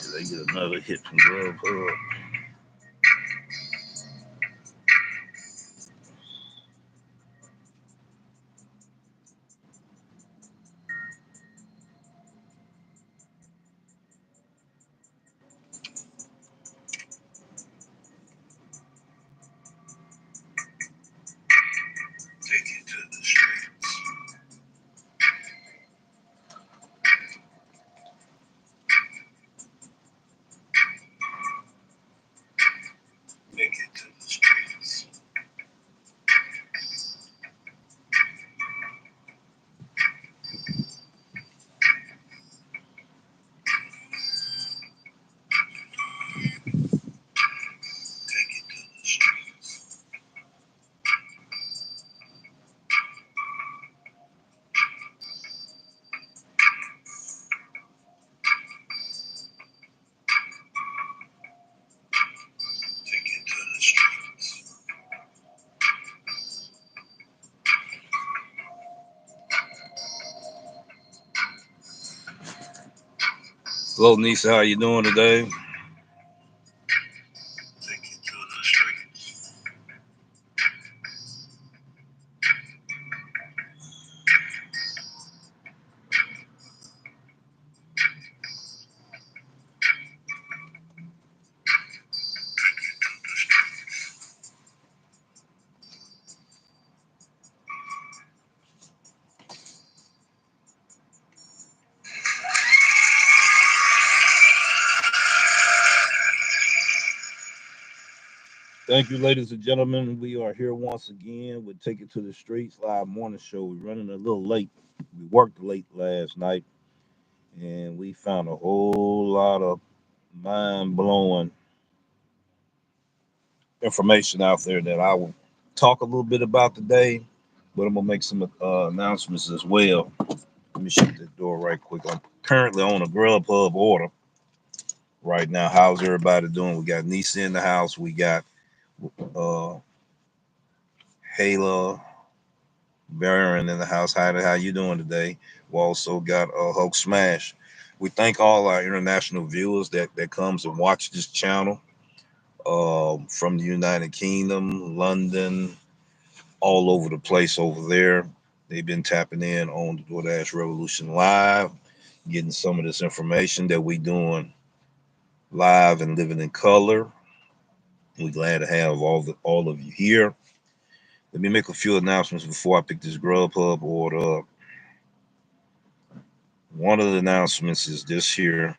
Did they get another hit from Grubhub? Hello, Nisa. How you doing today? Thank you, ladies and gentlemen. We are here once again with Take It to the Streets live morning show. We're running a little late. We worked late last night, and we found a whole lot of mind blowing information out there that I will talk a little bit about today. But I'm gonna make some announcements as well. Let me shut the door right quick. I'm currently on a Grubhub order right now. How's everybody doing? We got Nisa in the house. We got uh Hayla Baron in the house. How you doing today? We also got Hulk Smash. We thank all our international viewers that comes and watch this channel from the United Kingdom, London, all over the place over there. They've been tapping in on the Doordash Revolution Live, getting some of this information that we doing live and living in color. We're glad to have all of you here. Let me make a few announcements before I pick this Grubhub order up. One of the announcements is this here.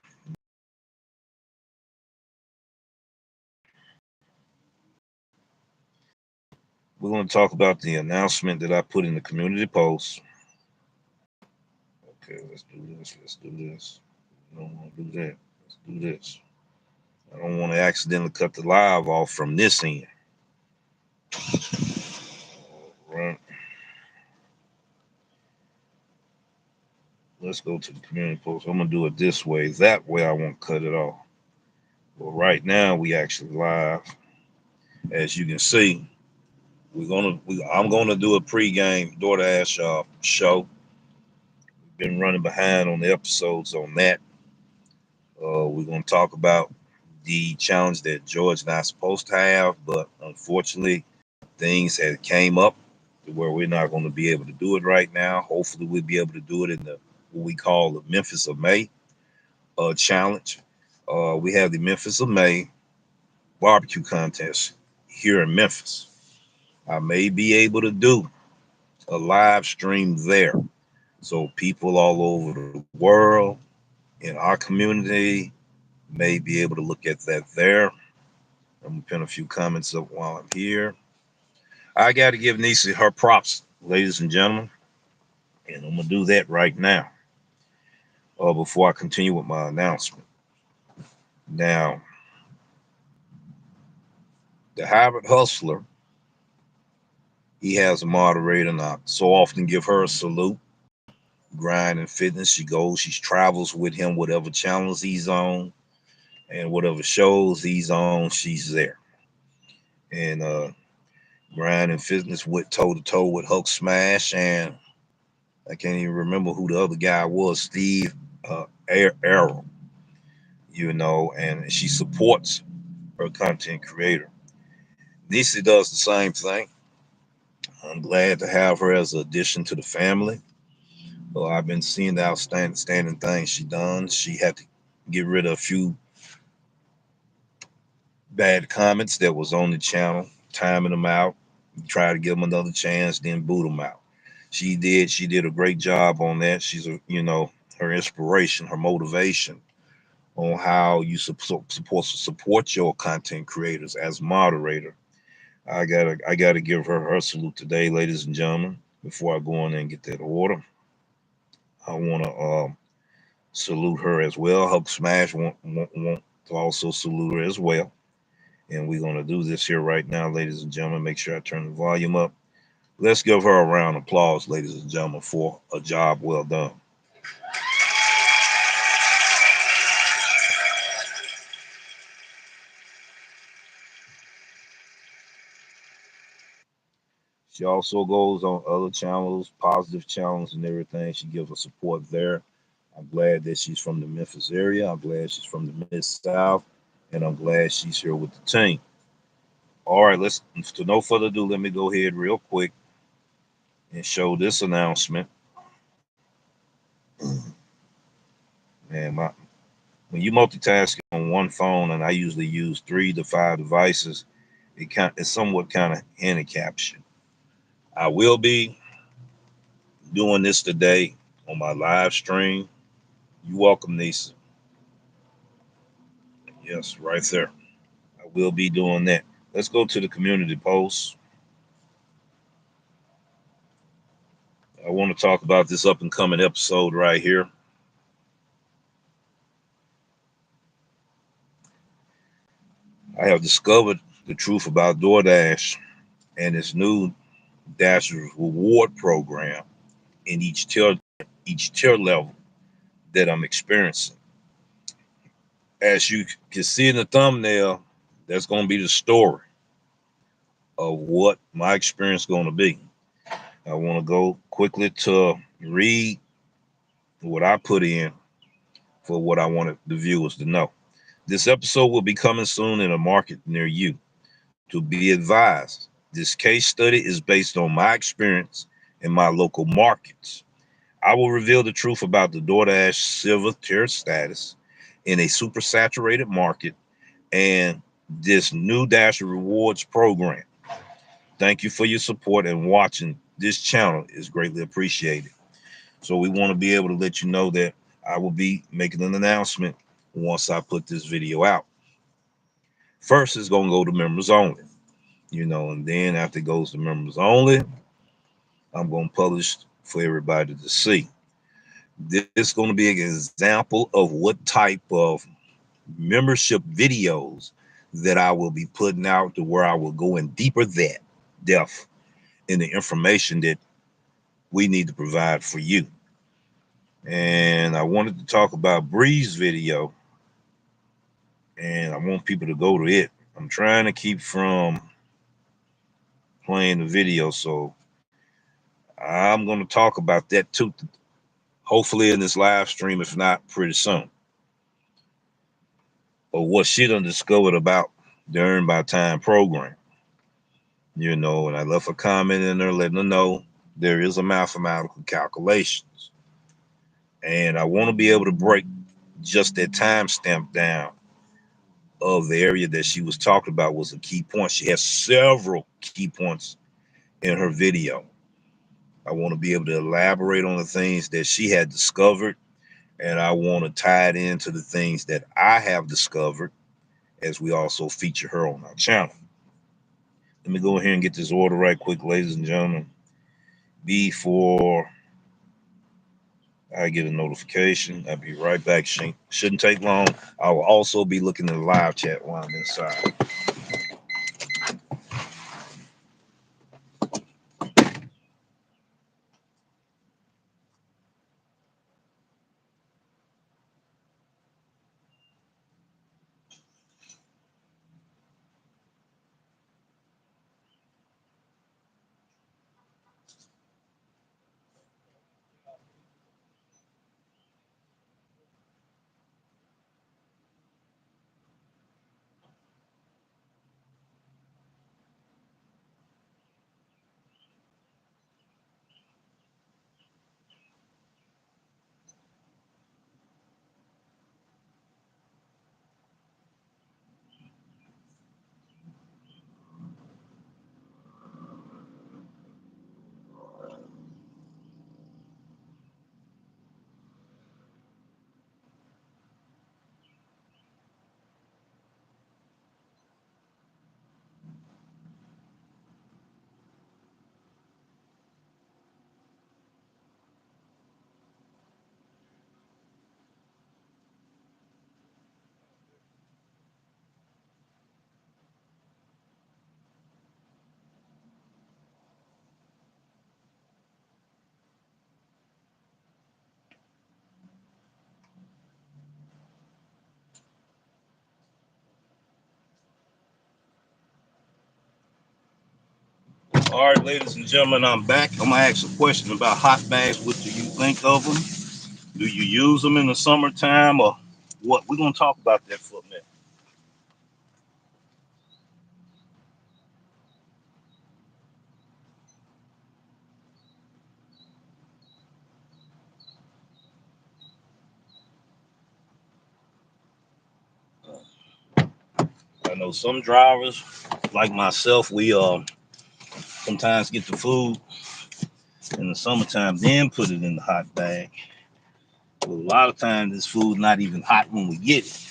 We're going to talk about the announcement that I put in the community post. Okay, let's do this. Let's do this. I don't want to do that. Let's do this. I don't want to accidentally cut the live off from this end. All right. Let's go to the community post. I'm going to do it this way. That way I won't cut it off. Well, right now we actually live. As you can see, I'm gonna do a pregame DoorDash show. We've been running behind on the episodes on that. We're gonna talk about the challenge that George and I supposed to have, but unfortunately things had came up to where we're not going to be able to do it right now. Hopefully we'll be able to do it in the what we call the Memphis of May challenge. We have the Memphis of May barbecue contest here in Memphis. I may be able to do a live stream there. So people all over the world in our community may be able to look at that there. I'm gonna pin a few comments up while I'm here. I got to give Nisa her props, ladies and gentlemen, and I'm gonna do that right now. before I continue with my announcement. Now, the hybrid hustler, he has a moderator, and I so often give her a salute. Grind and fitness, she goes, she travels with him, whatever channels he's on and whatever shows he's on, she's there. And grind and fitness went toe to toe with Hulk Smash, and I can't even remember who the other guy was, Steve Arrow, and she supports her content creator. Nisi does the same thing. I'm glad to have her as an addition to the family. Well, I've been seeing the outstanding things she done. She had to get rid of a few bad comments that was on the channel, timing them out, try to give them another chance, then boot them out. She did a great job on that. She's her inspiration, her motivation on how you supposed to support your content creators as moderator. I gotta give her salute today, ladies and gentlemen. Before I go in and get that order, I want to salute her as well. Hulk Smash want to also salute her as well. And we're going to do this here right now, ladies and gentlemen. Make sure I turn the volume up. Let's give her a round of applause, ladies and gentlemen, for a job well done. She also goes on other channels, positive channels and everything. She gives her support there. I'm glad that she's from the Memphis area. I'm glad she's from the Mid-South. And I'm glad she's here with the team. All right, to no further ado, let me go ahead real quick and show this announcement. Man, when you multitask on one phone, and I usually use 3 to 5 devices, it somewhat kind of handicaps you. I will be doing this today on my live stream. You welcome, Nisa. Yes, right there. I will be doing that. Let's go to the community post. I want to talk about this up and coming episode right here. I have discovered the truth about Doordash and its new Dashers reward program in each tier level that I'm experiencing. As you can see in the thumbnail, that's going to be the story of what my experience is going to be. I want to go quickly to read what I put in for what I wanted the viewers to know. This episode will be coming soon in a market near you. To be advised, this case study is based on my experience in my local markets. I will reveal the truth about the Doordash silver tier status in a super saturated market and this new Dasher Rewards program. Thank you for your support, and watching this channel is greatly appreciated. So we want to be able to let you know that I will be making an announcement once I put this video out. First, it's going to go to members only, and then after it goes to members only, I'm going to publish for everybody to see. This is going to be an example of what type of membership videos that I will be putting out, to where I will go in deeper depth in the information that we need to provide for you. And I wanted to talk about Bree's video, and I want people to go to it. I'm trying to keep from playing the video, so I'm going to talk about that too, hopefully in this live stream, if not pretty soon. Or what she done discovered about the Earn by Time program. And I left a comment in there letting her know there is a mathematical calculations. And I want to be able to break just that timestamp down of the area that she was talking about was a key point. She has several key points in her video. I want to be able to elaborate on the things that she had discovered, and I want to tie it into the things that I have discovered as we also feature her on our channel. Let me go ahead and get this order right quick, ladies and gentlemen, before I get a notification. I'll be right back. Shouldn't take long. I will also be looking at the live chat while I'm inside. All right, ladies and gentlemen, I'm back. I'm gonna ask a question about hot bags. What do you think of them? Do you use them in the summertime or what? We're gonna talk about that for a minute. I know some drivers, like myself, we sometimes get the food in the summertime, then put it in the hot bag. But a lot of times, this food not even hot when we get it.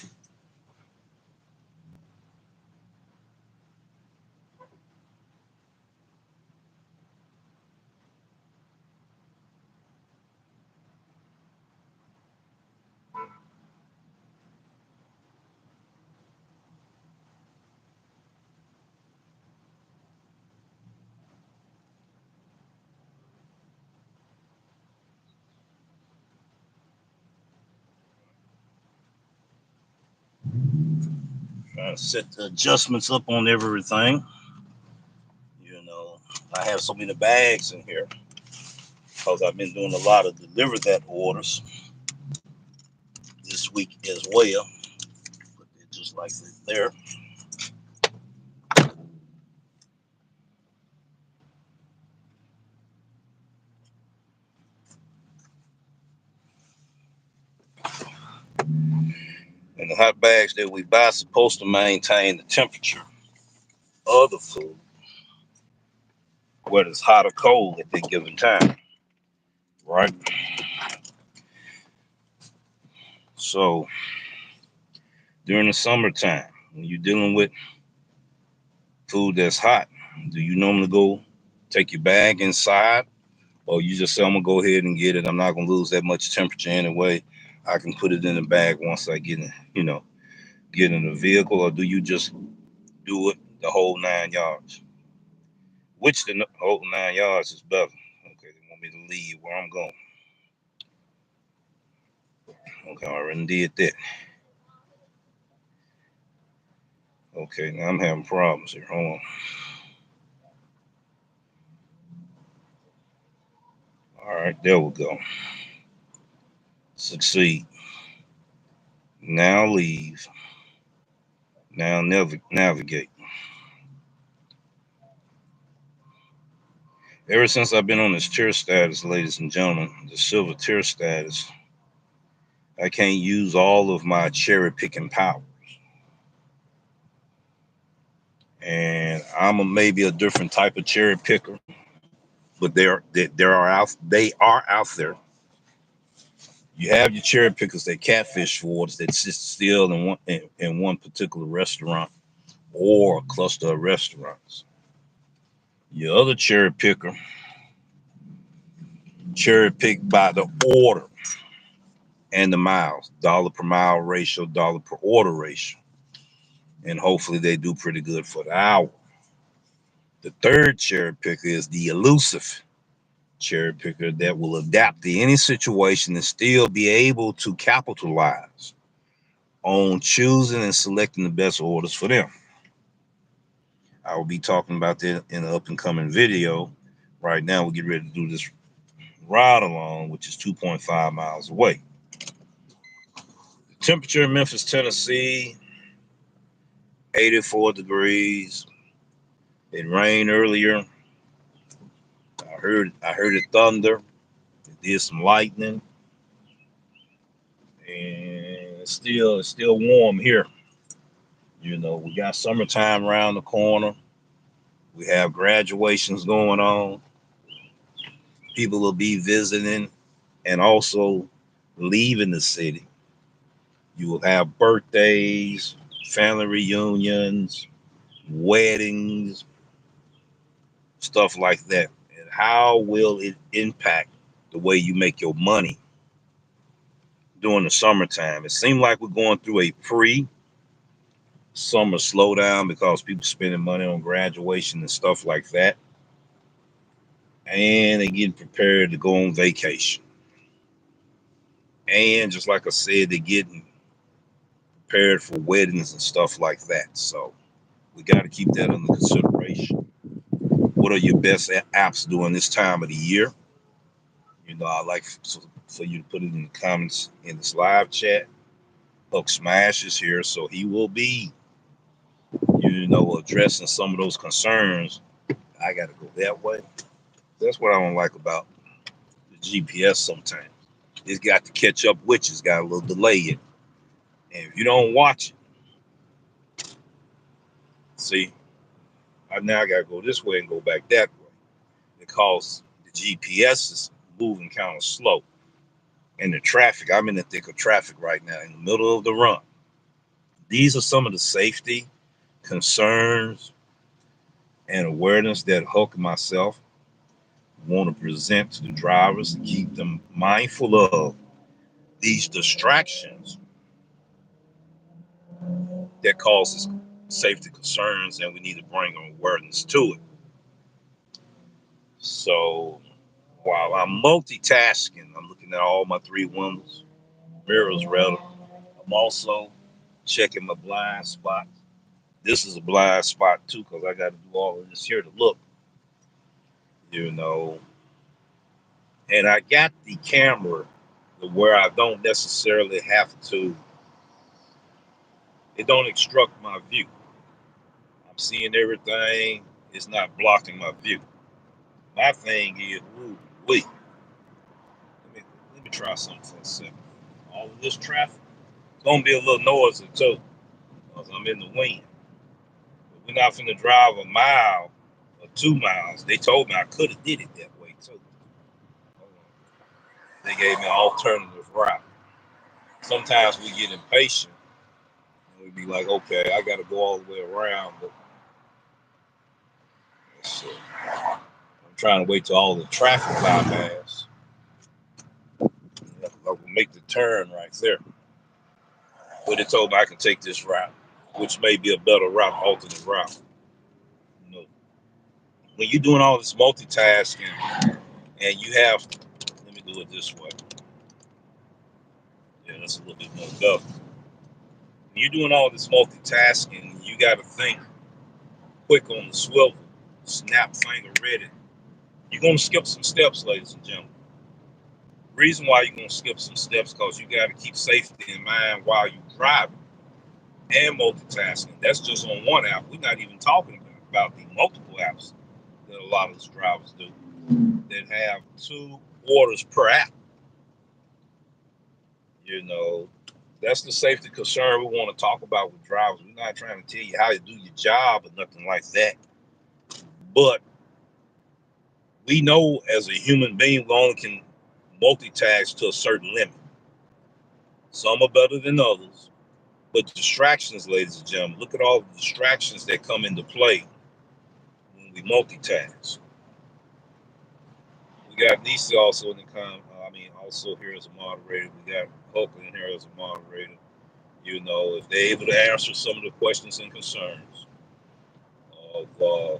Trying to set the adjustments up on everything. You know, I have so many bags in here because I've been doing a lot of deliver that orders this week as well. Put it just like that there. And the hot bags that we buy are supposed to maintain the temperature of the food, whether it's hot or cold at that given time, right? So during the summertime, when you're dealing with food that's hot, do you normally go take your bag inside, or you just say, I'm gonna go ahead and get it? I'm not gonna lose that much temperature anyway. I can put it in the bag once I get in, get in the vehicle, or do you just do it the whole 9 yards? Which the whole 9 yards is better? Okay, they want me to leave where I'm going. Okay, I already did that. Okay, now I'm having problems here. Hold on. All right, there we go. Succeed. Now leave. Now navigate. Ever since I've been on this tier status, ladies and gentlemen, the silver tier status, I can't use all of my cherry picking power. And maybe a different type of cherry picker, but they are out there. You have your cherry pickers that catfish towards that sit still in one particular restaurant or a cluster of restaurants. Your other cherry picker cherry pick by the order. and the miles, dollar per mile ratio, dollar per order ratio. And hopefully they do pretty good for the hour. The third cherry picker is the elusive cherry picker that will adapt to any situation and still be able to capitalize on choosing and selecting the best orders for them. I will be talking about that in an up and coming video. Right now, we'll get ready to do this ride along, which is 2.5 miles away. The temperature in Memphis, Tennessee, 84 degrees. It rained earlier. I heard it thunder. It did some lightning, and it's still warm here. You know, we got summertime around the corner. We have graduations going on. People will be visiting and also leaving the city. You will have birthdays, family reunions, weddings, stuff like that. And how will it impact the way you make your money during the summertime? It seems like we're going through a pre-summer slowdown because people spending money on graduation and stuff like that. And they're getting prepared to go on vacation. And just like I said, they're getting prepared for weddings and stuff like that. So we got to keep that under consideration. What are your best apps during this time of the year? You know, I like for you to put it in the comments in this live chat. Huck Smash is here, so he will be, you know, addressing some of those concerns. I got to go that way. That's what I don't like about the GPS sometimes. It's got to catch up with you. It's got a little delay in it. And if you don't watch it, see, now I got to go this way and go back that way because the GPS is moving kind of slow. And the traffic, I'm in the thick of traffic right now in the middle of the run. These are some of the safety concerns and awareness that Huck and myself want to present to the drivers to keep them mindful of these distractions that causes safety concerns, and we need to bring awareness to it. So while I'm multitasking, I'm looking at all my three windows, mirrors rather. I'm also checking my blind spots. This is a blind spot too, because I got to do all of this here to look, you know. And I got the camera where I don't necessarily have to, it don't obstruct my view. I'm seeing everything. It's not blocking my view. My thing is, ooh, wait. Let me try something for a second. All of this traffic, it's gonna be a little noisy too, because I'm in the wind. But we're not finna drive a mile or 2 miles. They told me I could have did it that way too. They gave me an alternative route. Sometimes we get impatient and we be like, okay, I gotta go all the way around, but let's see. I'm trying to wait till all the traffic bypass. I will make the turn right there. But they told me I can take this route, which may be a better route, alternate route. You know, when you're doing all this multitasking and you have, let me do it this way. Yeah, that's a little bit more better. When you're doing all this multitasking, you got to think quick on the swivel, snap finger ready. You're going to skip some steps, ladies and gentlemen. Reason why you're going to skip some steps because you got to keep safety in mind while you're driving and multitasking. That's just on one app. We're not even talking about the multiple apps that a lot of these drivers do that have 2 orders per app. You know, that's the safety concern we want to talk about with drivers. We're not trying to tell you how to do your job or nothing like that. But we know as a human being, we only can multitask to a certain limit. Some are better than others. But distractions, ladies and gentlemen, look at all the distractions that come into play when we multitask. We got Nisi also in the also here as a moderator. We got Copeland in here as a moderator. If they're able to answer some of the questions and concerns of the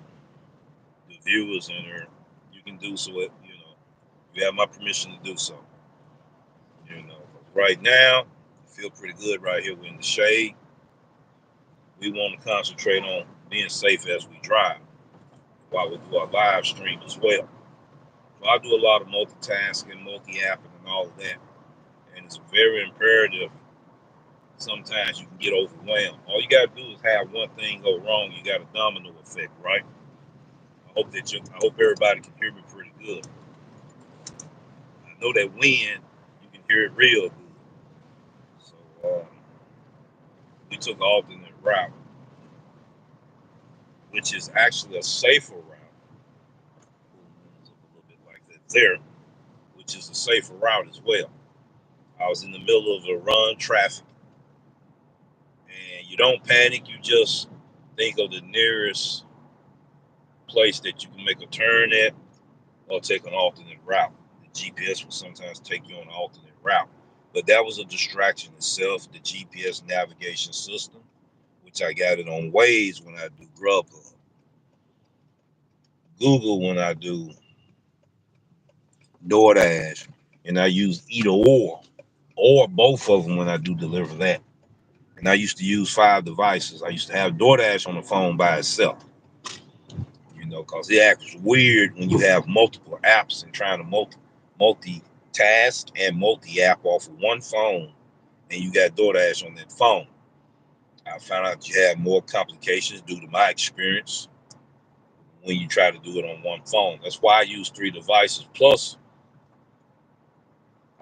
viewers in here, you can do so. You have my permission to do so. Right now, I feel pretty good right here. We're in the shade. We want to concentrate on being safe as we drive while we do our live stream as well. So I do a lot of multitasking, multi-apping, and all of that. And it's very imperative. Sometimes you can get overwhelmed. All you got to do is have one thing go wrong. You got a domino effect, right? I hope everybody can hear me pretty good. I know that wind, you can hear it real good. So we took an alternate route, which is actually a safer route. A little bit like that there, which is a safer route as well. I was in the middle of a run traffic, and you don't panic. You just think of the nearest place that you can make a turn at or take an alternate route. The GPS will sometimes take you on an alternate route, but that was a distraction itself. The GPS navigation system, which I got it on Waze when I do Grubhub, Google when I do Doordash, and I use either or both of them when I do deliver that. And I used to use 5 devices. I used to have Doordash on the phone by itself, because it acts weird when you have multiple apps and trying to multitask and multi-app off of one phone, and you got Doordash on that phone. I found out you have more complications due to my experience when you try to do it on one phone. That's why I use 3 devices. Plus,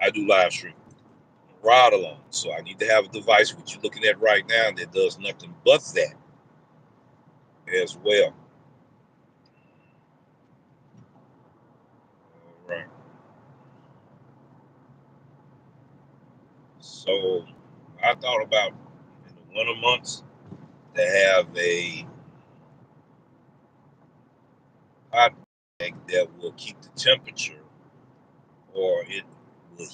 I do live stream ride along. So I need to have a device, which you're looking at right now, that does nothing but that as well. All right. So I thought about in the winter months to have a hot bag that will keep the temperature, or it will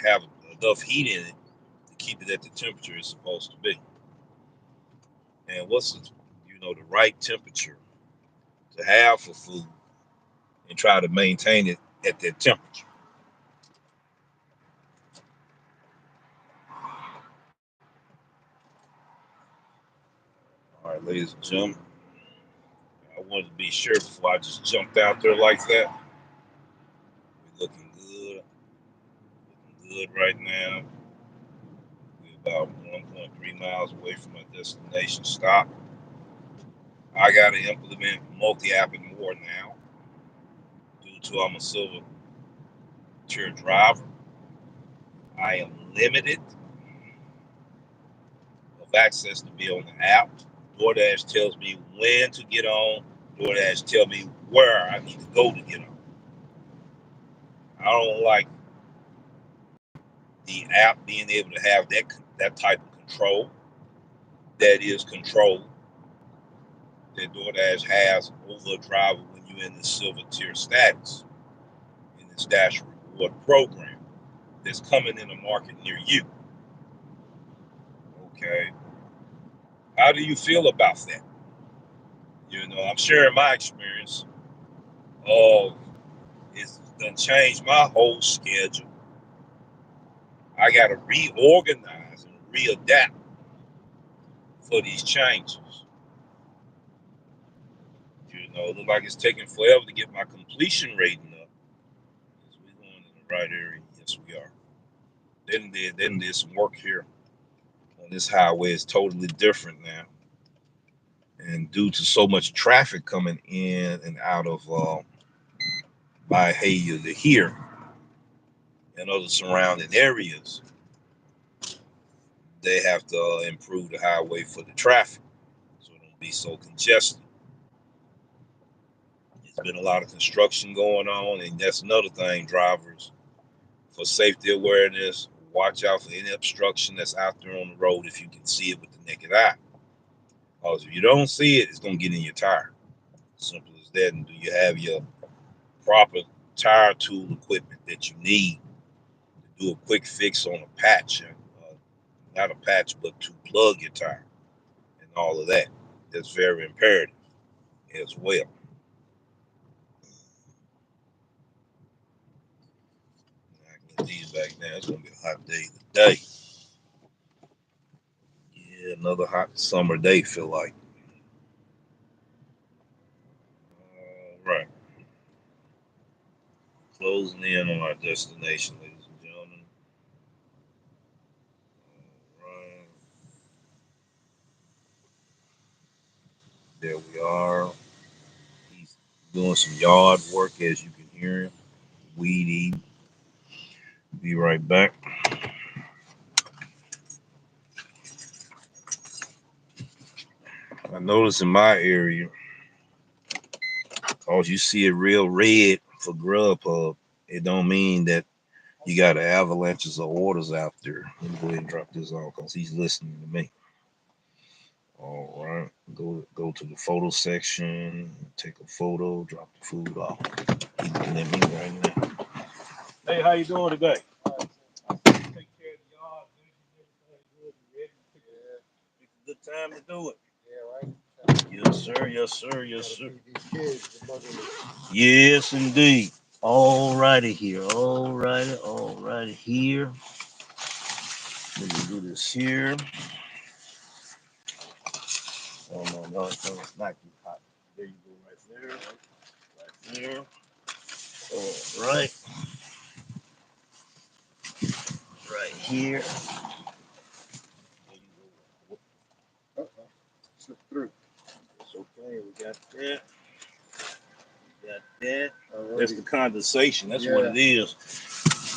have enough heat in it to keep it at the temperature it's supposed to be. And what's the right temperature to have for food, and try to maintain it at that temperature. All right, ladies and gentlemen, I wanted to be sure before I just jumped out there like that. We're looking good right now. We're about 1.3 miles away from our destination stop. I got to implement multi-apping more now due to I'm a silver tier driver. I am limited of access to be on the app. DoorDash tells me when to get on. DoorDash tell me where I need to go to get on. I don't like the app being able to have that type of control. That is control that DoorDash has over a driver when you're in the silver tier status in this Dash Reward program that's coming in a market near you. Okay. How do you feel about that? I'm sharing my experience of it's done changed my whole schedule. I got to reorganize and readapt for these changes. It looks like it's taking forever to get my completion rating up. Is we going in the right area? Yes, we are. Then there's some work here on this highway. It's totally different now. And due to so much traffic coming in and out of Bahia to here and other surrounding areas, they have to improve the highway for the traffic so it don't be so congested. There's been a lot of construction going on, and that's another thing, drivers. For safety awareness, watch out for any obstruction that's out there on the road if you can see it with the naked eye. Because if you don't see it, it's going to get in your tire. Simple as that. And do you have your proper tire tool equipment that you need do a quick fix on a patch, not a patch, but to plug your tire and all of that. That's very imperative as well. I can get these back now. It's gonna be a hot day today. Yeah, another hot summer day. Feel like. All right, closing in on our destination, ladies and gentlemen. All right, there we are. He's doing some yard work, as you can hear him. Weedy. Be right back. I notice in my area, cause you see it real red for Grubhub, it don't mean that you got avalanches of orders out there. Let me go ahead and drop this off because he's listening to me. All right, go to the photo section, take a photo, drop the food off. He's looking at me right now. Hey, how you doing today? Take care of the yard, it's a good time to do it. Yes, sir. Yes, sir. Yes, sir. Yes, indeed. All righty here. All righty. All righty here. Let me do this here. Oh no, no, it's not too hot. There you go, right there. Right there. All right. Right here. There you go. Slip through. It's okay. We got that. Got that. That's the condensation. That's what it is.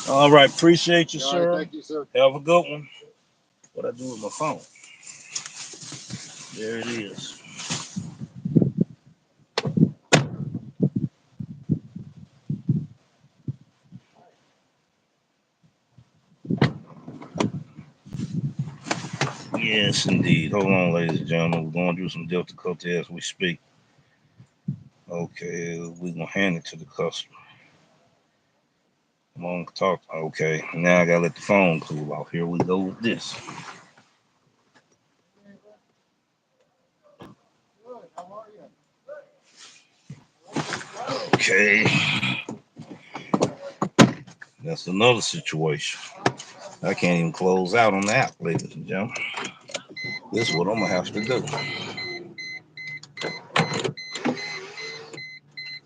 All right. Appreciate you, sir. Right, thank you, sir. Have a good one. What I do with my phone? There it is. Yes, indeed. Hold on, ladies and gentlemen. We're going through some difficulty as we speak. Okay, we're gonna hand it to the customer. Come on, talk. Okay, now I gotta let the phone cool off. Here we go with this. Okay, that's another situation. I can't even close out on the app, ladies and gentlemen. This is what I'm gonna have to do.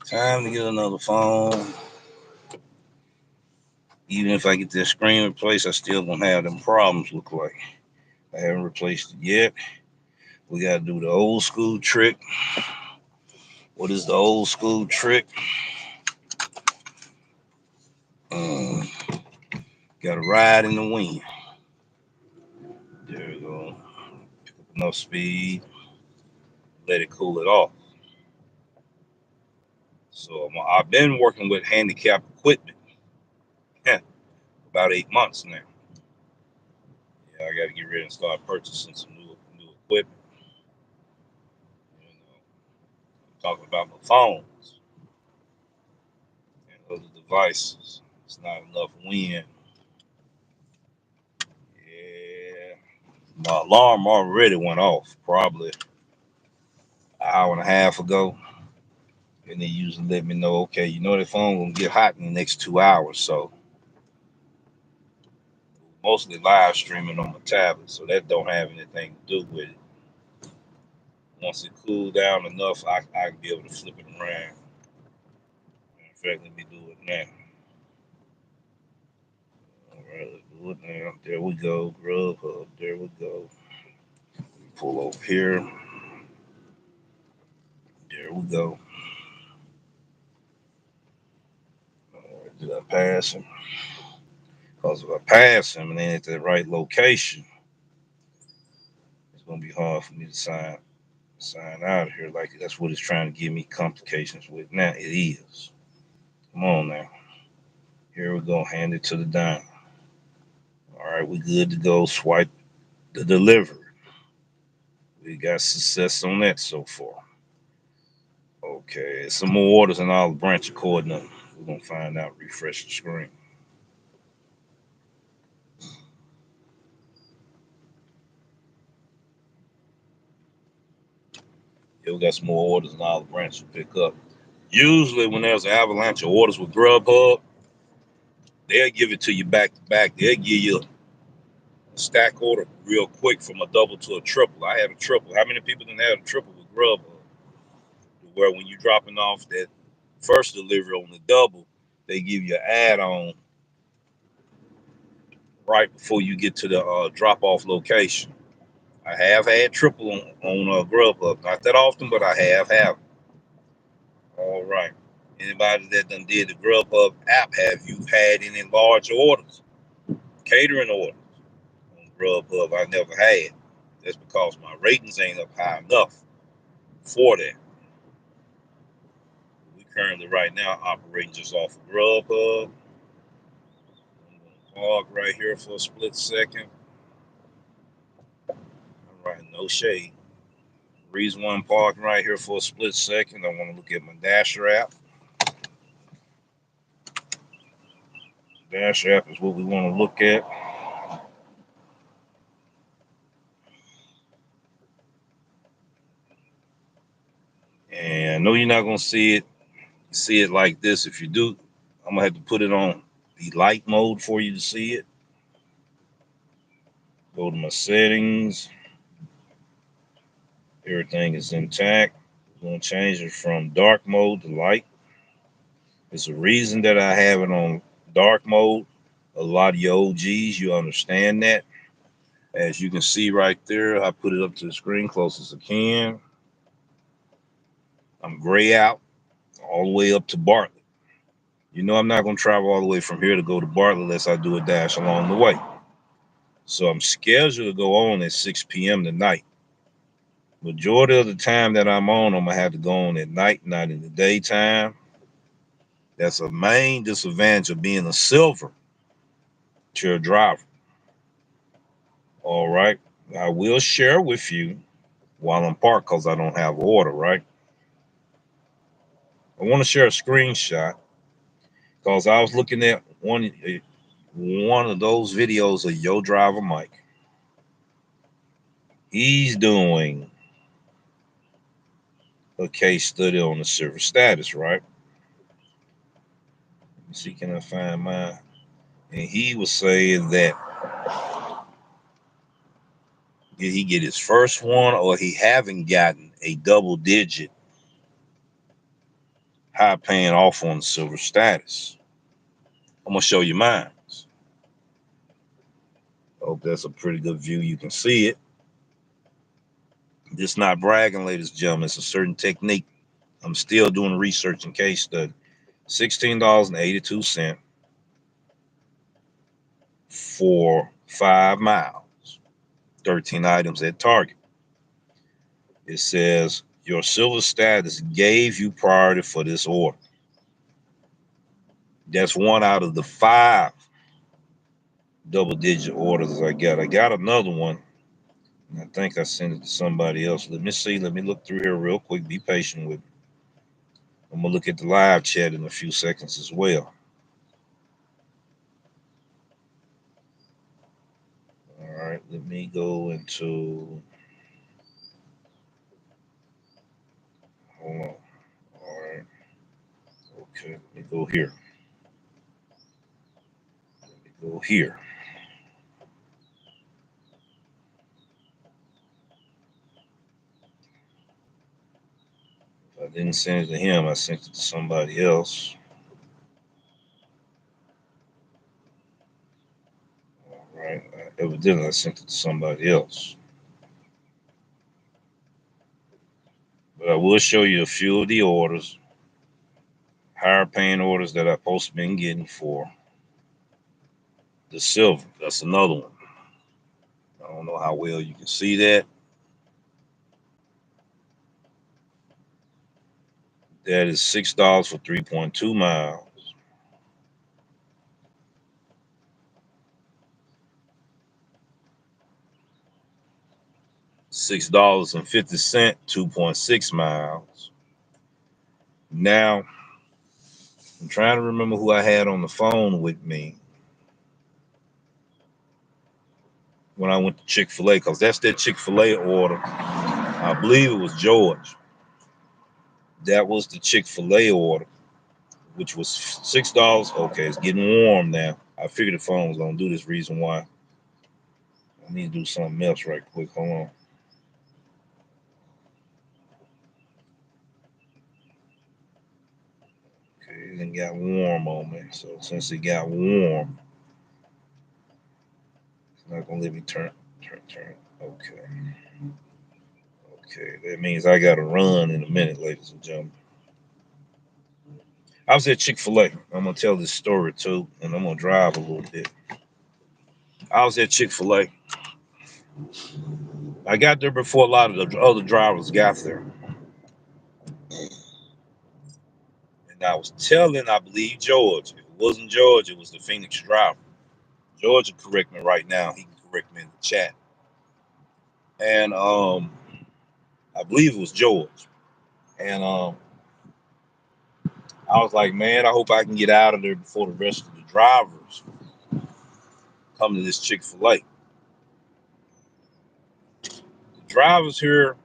Time to get another phone. Even if I get this screen replaced, I still gonna have them problems. Look like I haven't replaced it yet. We gotta do the old school trick. What is the old school trick? Um, Gotta ride in the wind. There we go. Pick up enough speed. Let it cool it off. So I've been working with handicap equipment about 8 months now. Yeah, I got to get ready and start purchasing some new equipment. You know, I'm talking about my phones and other devices. It's not enough wind. Yeah, my alarm already went off probably an hour and a half ago, and they usually let me know, okay, you know that phone gonna get hot in the next 2 hours, so mostly live streaming on my tablet, so that don't have anything to do with it. Once it cooled down enough, I can be able to flip it around. In fact, let me do it now. All right, let's do it now. There we go. Grubhub. There we go. Pull over here. There we go. All right, did I pass him? Because if I pass him and ain't at the right location, it's gonna be hard for me to sign out of here. Like that's what it's trying to give me complications with. Now it is. Come on now. Here we go. Hand it to the dime. All right, we good to go. Swipe the delivery. We got success on that so far. Okay, some more orders and I'll branch a coordinate. We're gonna find out. Refresh the screen. Yeah, we got some more orders and Olive Branch to pick up. Usually when there's an avalanche of orders with Grubhub, they'll give it to you back to back. They'll give you a stack order real quick from a double to a triple. I had a triple. How many people didn't have a triple with Grubhub? Where when you're dropping off that first delivery on the double, they give you an add-on right before you get to the drop-off location. I have had triple on Grubhub. Not that often, but I have. All right. Anybody that done did the Grubhub app, have you had any large orders, catering orders on Grubhub? I never had. That's because my ratings ain't up high enough for that. We currently right now operating just off of Grubhub. I'm going to park right here for a split second. All right, no shade. Reason why I'm parking right here for a split second, I want to look at my Dasher app. Dash app is what we want to look at. And I know you're not going to see it like this. If you do, I'm going to have to put it on the light mode for you to see it. Go to my settings. Everything is intact. I'm going to change it from dark mode to light. There's a reason that I have it on dark mode. A lot of your OGs, you understand that. As you can see right there, I put it up to the screen close as I can. I'm gray out all the way up to Bartlett. You know I'm not going to travel all the way from here to go to Bartlett unless I do a dash along the way. So I'm scheduled to go on at 6 p.m. tonight. Majority of the time that I'm going to have to go on at night, not in the daytime. That's a main disadvantage of being a silver tier driver. All right. I will share with you while I'm parked because I don't have order, right? I want to share a screenshot because I was looking at one of those videos of Yo Driver Mike. He's doing a case study on the silver status, right? Let's see, can I find mine? And he was saying that did he get his first one or he haven't gotten a double digit high paying off on the silver status. I'm gonna show you mine. Hope that's a pretty good view. You can see it. This not bragging, ladies and gentlemen. It's a certain technique. I'm still doing research and case study. $16.82 for 5 miles. 13 items at Target. It says your silver status gave you priority for this order. That's one out of the 5 double-digit orders I got. I got another one. I think I sent it to somebody else. Let me see. Let me look through here real quick. Be patient with me. I'm going to look at the live chat in a few seconds as well. All right. Let me go into... Hold on. All right. Okay. Let me go here. Go here. If I didn't send it to him, I sent it to somebody else. All right. Evidently, I sent it to somebody else. But I will show you a few of the orders, higher paying orders that I've supposed to been getting for the silver. That's another one. I don't know how well you can see that. That is $6 for 3.2 miles. $6.50, 2.6 miles. Now, I'm trying to remember who I had on the phone with me when I went to Chick-fil-A, because that's that Chick-fil-A order. I believe it was George. That was the Chick-fil-A order, which was $6. Okay, it's getting warm now. I figured the phone was gonna do this. Reason why. I need to do something else right quick. Hold on. Okay, it done got warm on me. So since it got warm, it's not gonna let me turn. Okay. Okay, that means I gotta run in a minute, ladies and gentlemen. I was at Chick-fil-A. I'm gonna tell this story too, and I'm gonna drive a little bit. I was at Chick-fil-A. I got there before a lot of the other drivers got there. And I was telling, I believe, George. If it wasn't George, it was the Phoenix driver. George will correct me right now. He can correct me in the chat. And I believe it was George. And I was like, man, I hope I can get out of there before the rest of the drivers come to this Chick-fil-A. The drivers here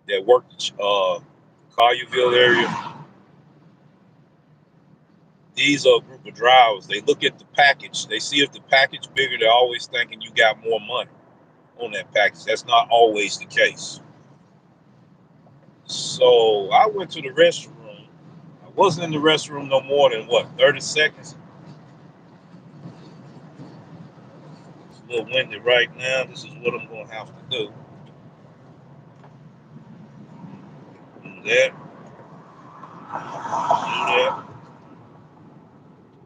that work the Collierville area, these are a group of drivers. They look at the package. They see if the package bigger, they're always thinking you got more money on that package. That's not always the case. So I went to the restroom. I wasn't in the restroom no more than 30 seconds. It's a little windy right now. This is what I'm gonna have to do. Do that. Do that.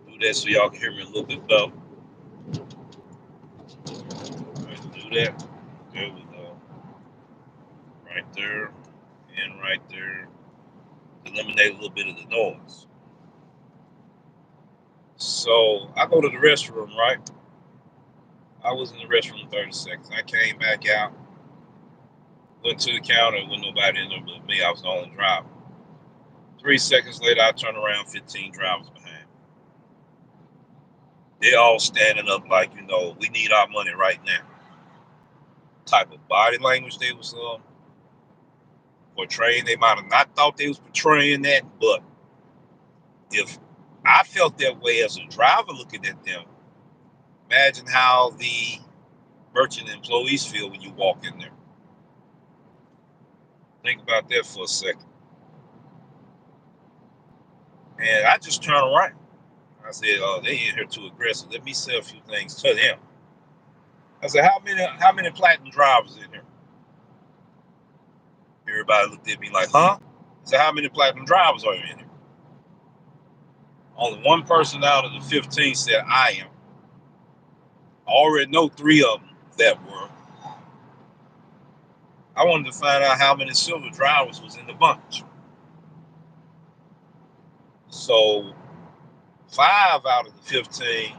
Do that so y'all can hear me a little bit better. Right, do that. There we go. Right there. And right there. Eliminate a little bit of the noise. So I go to the restroom, right? I was in the restroom 30 seconds. I came back out, went to the counter, and with nobody in there but me. I was the only driver. 3 seconds later, I turn around, 15 drivers behind. They all standing up like, we need our money right now. Type of body language they was portraying. They might have not thought they was portraying that, but if I felt that way as a driver looking at them, imagine how the merchant employees feel when you walk in there. Think about that for a second. And I just turned around. I said, "Oh, they in here too aggressive. Let me say a few things to them." I said, "How many platinum drivers in here?" Everybody looked at me like, "Huh?" I said, "How many platinum drivers are in here?" Only one person out of the 15 said, "I am." I already know 3 of them that were. I wanted to find out how many silver drivers was in the bunch. So 5 out of the 15,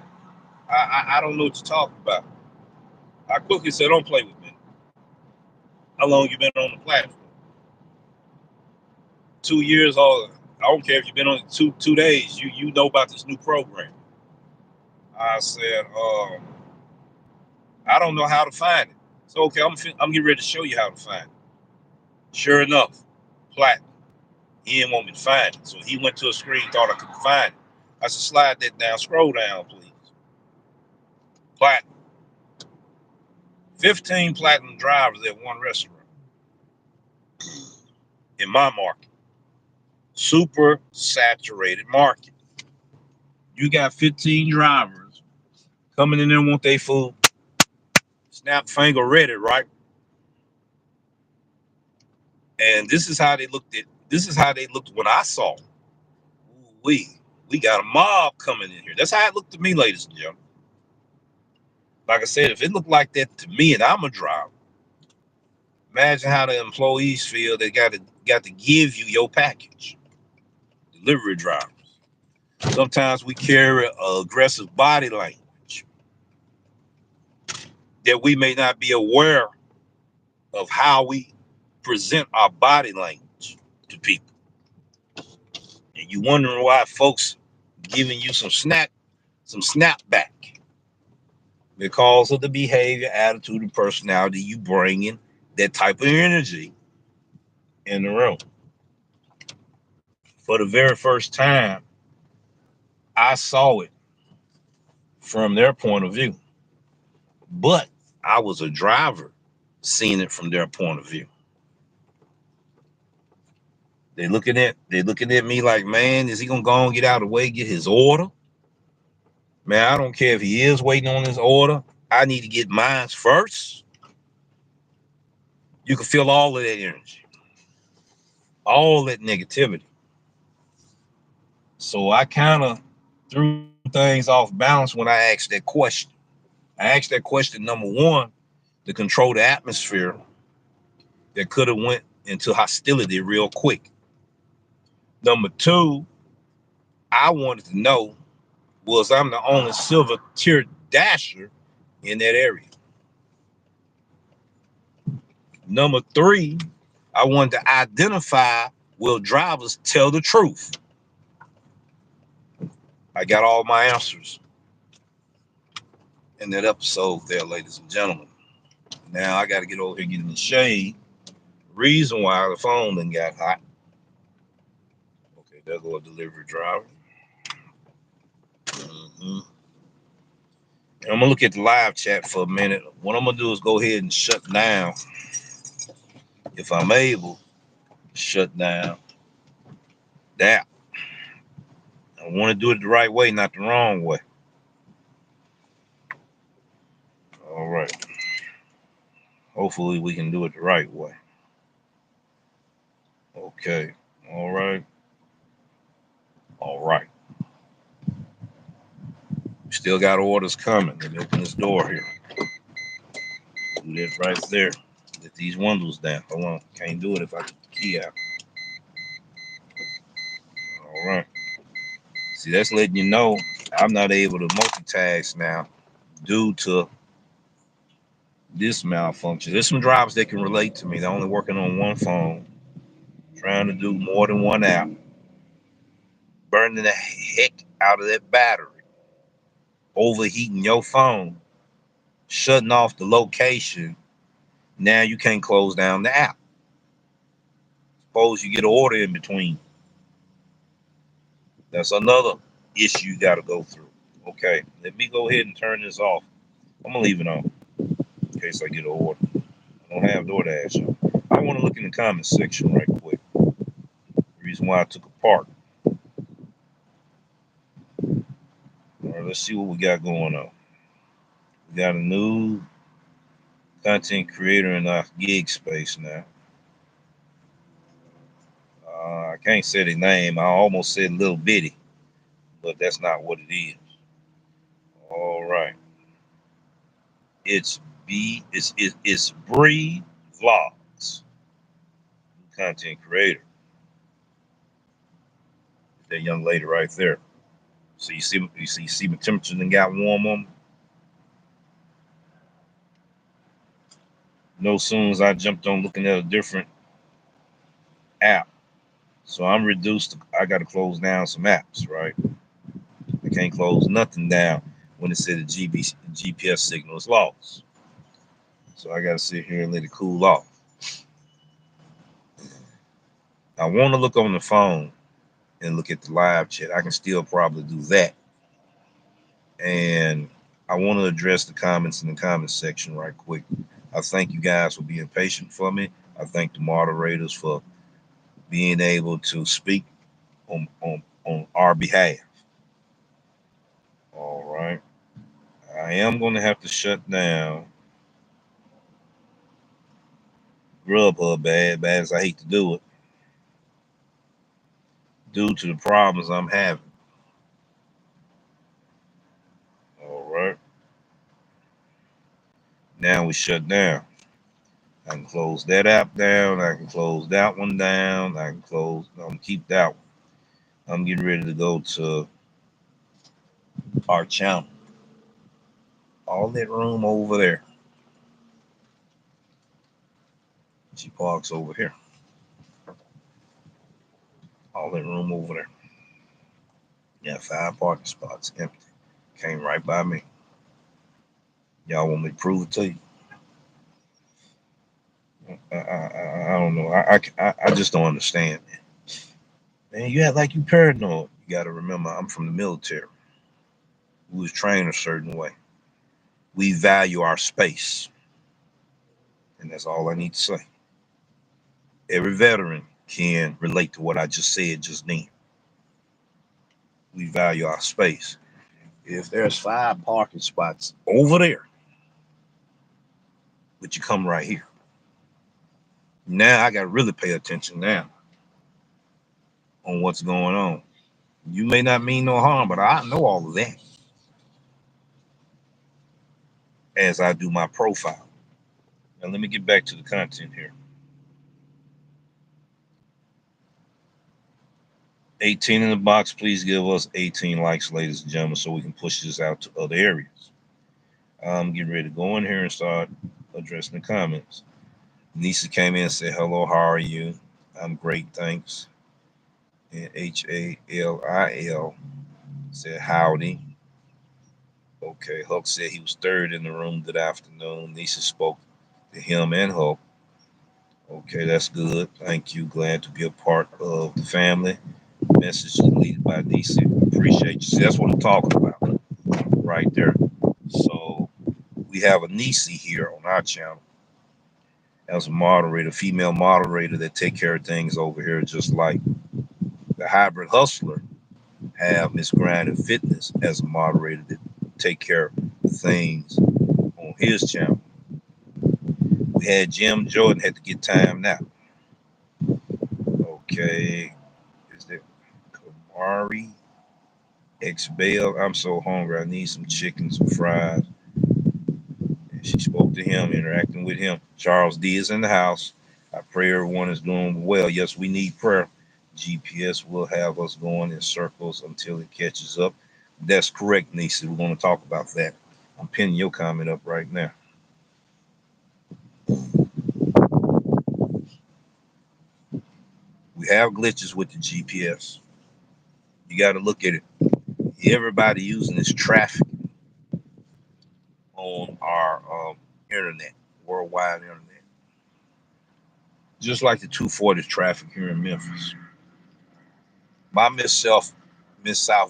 I don't know what you're talking about. I quickly said, "Don't play with me. How long you been on the platform?" 2 years old. I don't care if you've been on it 2 days. You know about this new program. I said, I don't know how to find it. So okay, I'm getting ready to show you how to find it. Sure enough, platinum. He didn't want me to find it, so he went to a screen, thought I couldn't find it. I said, slide that down, scroll down, please. Platinum. 15 platinum drivers at one restaurant in my market. Super saturated market. You got 15 drivers coming in there and want their food. Snap finger ready, right? And this is how they looked when I saw them. We got a mob coming in here. That's how it looked to me, ladies and gentlemen. Like I said, if it looked like that to me and I'm a driver, imagine how the employees feel. They got to give you your package. Delivery drivers. Sometimes we carry aggressive body language that we may not be aware of how we present our body language to people. And you wondering why folks giving you some snapback because of the behavior, attitude, and personality you bring in that type of energy in the room. For the very first time, I saw it from their point of view, but I was a driver seeing it from their point of view. They looking at me like, man, is he gonna go and get out of the way, get his order? Man, I don't care if he is waiting on his order. I need to get mine first. You can feel all of that energy, all that negativity. So I kind of threw things off balance when I asked that question. I asked that question, number one, to control the atmosphere that could have went into hostility real quick. Number two, I wanted to know, was I'm the only silver tier dasher in that area. Number three, I wanted to identify, will drivers tell the truth? I got all my answers in that episode there, ladies and gentlemen. Now I got to get over here, get in the shade. Reason why the phone done got hot. Okay, there go a delivery driver. And I'm gonna look at the live chat for a minute. What I'm gonna do is go ahead and shut down, if I'm able, shut down that. I want to do it the right way, not the wrong way. All right. Hopefully we can do it the right way. Okay. All right. All right. Still got orders coming. Let me open this door here. Do that right there. Let these windows down. Hold on. Can't do it if I get the key out. All right. See, that's letting you know I'm not able to multitask now due to this malfunction. There's some drivers that can relate to me. They're only working on one phone, trying to do more than one app, burning the heck out of that battery, overheating your phone, shutting off the location. Now you can't close down the app. Suppose you get an order in between. That's another issue you got to go through. Okay, let me go ahead and turn this off. I'm gonna leave it on in case I get an order. I don't have Doordash. I want to look in the comments section right quick. The reason why I took apart. All right, let's see what we got going on. We got a new content creator in our gig space now. I can't say the name. I almost said Little Bitty, but that's not what it is. All right. It's it's Bree Vlogs, content creator. That young lady right there. So you see my temperature then got warm on me. No soon as I jumped on looking at a different app. So I'm reduced to, I gotta close down some apps, right? I can't close nothing down when it said the GPS signal is lost. So I gotta sit here and let it cool off. I want to look on the phone and look at the live chat. I can still probably do that. And I want to address the comments in the comments section right quick. I thank you guys for being patient for me. I thank the moderators for being able to speak on our behalf. All right. I am going to have to shut down Grubhub, bad as I hate to do it, due to the problems I'm having. All right. Now we shut down. I can close that app down. I can close that one down. I'm gonna keep that one. I'm getting ready to go to our channel. All that room over there. She parks over here. All that room over there. Yeah, 5 parking spots empty. Came right by me. Y'all want me to prove it to you? I don't know. I just don't understand. Man, you act like you paranoid. You got to remember, I'm from the military. We was trained a certain way. We value our space. And that's all I need to say. Every veteran can relate to what I just said just then. We value our space. If there's 5 parking spots over there, but you come right here. Now I got to really pay attention now on what's going on. You may not mean no harm, but I know all of that as I do my profile. Now let me get back to the content here. 18 in the box. Please give us 18 likes, ladies and gentlemen, so we can push this out to other areas. I'm getting ready to go in here and start addressing the comments. Nisa came in and said, hello, how are you? I'm great, thanks. And Halil said, howdy. Okay, Huck said he was third in the room that afternoon. Nisa spoke to him and Huck. Okay, that's good. Thank you. Glad to be a part of the family. Message deleted by Nisa. Appreciate you. See, that's what I'm talking about right there. So we have a Nisi here on our channel as a moderator, female moderator that take care of things over here, just like the hybrid hustler have Miss Grind and Fitness as a moderator that take care of things on his channel. We had Jim Jordan had to get time out. Okay, is there Kamari X Bell? I'm so hungry. I need some chicken, some fries. And she spoke to him, interacting with him. Charles D is in the house. I pray everyone is doing well. Yes, we need prayer. GPS will have us going in circles until it catches up. That's correct, Nisa. We're going to talk about that. I'm pinning your comment up right now. We have glitches with the GPS. You got to look at it. Everybody using this traffic on our internet, worldwide internet. Just like the 240 traffic here in Memphis. My Miss South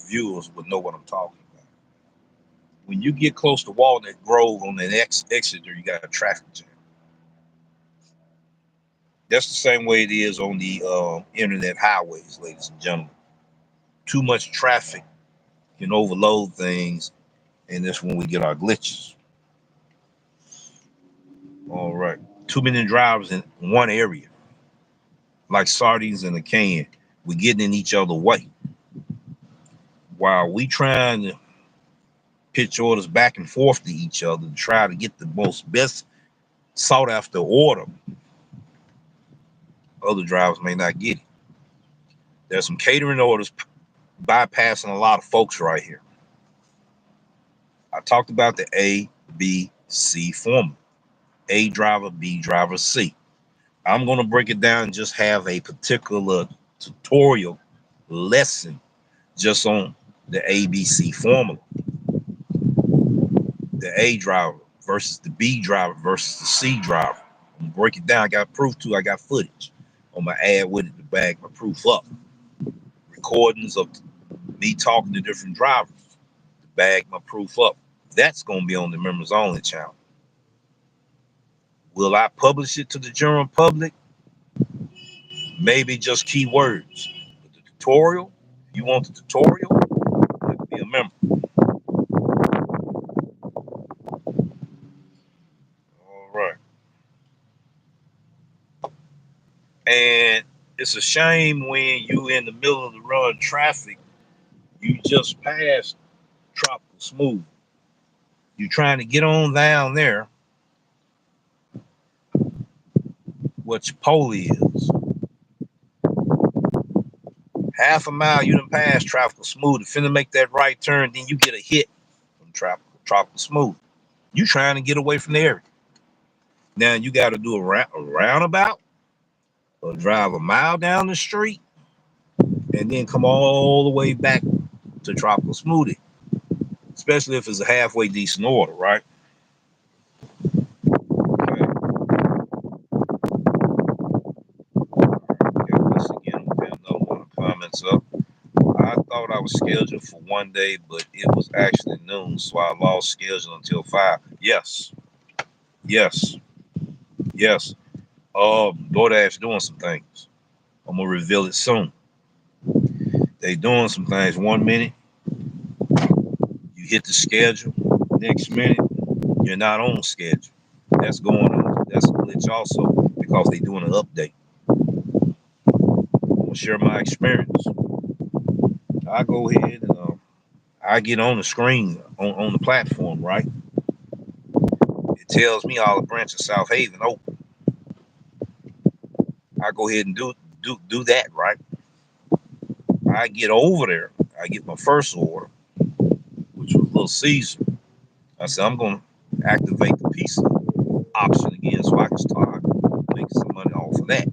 viewers would know what I'm talking about. When you get close to Walnut Grove on that exit there, you got a traffic jam. That's the same way it is on the internet highways, ladies and gentlemen. Too much traffic can overload things, and that's when we get our glitches. All right. Too many drivers in one area, like sardines in a can. We're getting in each other's way. While we trying to pitch orders back and forth to each other to try to get the best sought after order, other drivers may not get it. There's some catering orders bypassing a lot of folks right here. I talked about the A, B, C formula. A driver, B driver, C. I'm going to break it down and just have a particular tutorial lesson just on the ABC formula. The A driver versus the B driver versus the C driver. I'm going to break it down. I got proof too. I got footage. I'm going to add with it to bag my proof up. Recordings of me talking to different drivers to bag my proof up. That's going to be on the members only channel. Will I publish it to the general public? Maybe just keywords. But the tutorial, if you want the tutorial, you have to be a member. All right. And it's a shame when you in the middle of the road traffic, you just passed Tropical Smooth. You're trying to get on down there, what Chipotle is. Half a mile, you done pass Tropical Smooth. If finna make that right turn, then you get a hit from Tropical Smooth. You trying to get away from the area. Now you got to do a roundabout or drive a mile down the street and then come all the way back to Tropical Smoothie, especially if it's a halfway decent order, right? Okay. Okay, once again, we have another one of the comments heads up. I thought I was scheduled for 1 day, but it was actually noon, so I lost schedule until 5. Yes, yes, yes. Doordash doing some things. I'm gonna reveal it soon. They doing some things. 1 minute you hit the schedule, next minute you're not on schedule. That's going on. That's a glitch also because they doing an update. I'm gonna share my experience. I go ahead and I get on the screen on the platform, right? It tells me all the branches of South Haven open. I go ahead and do that, right? I get over there. I get my first order, which was Little Caesar. I said I'm gonna activate the pizza option again so I can start making some money off of that.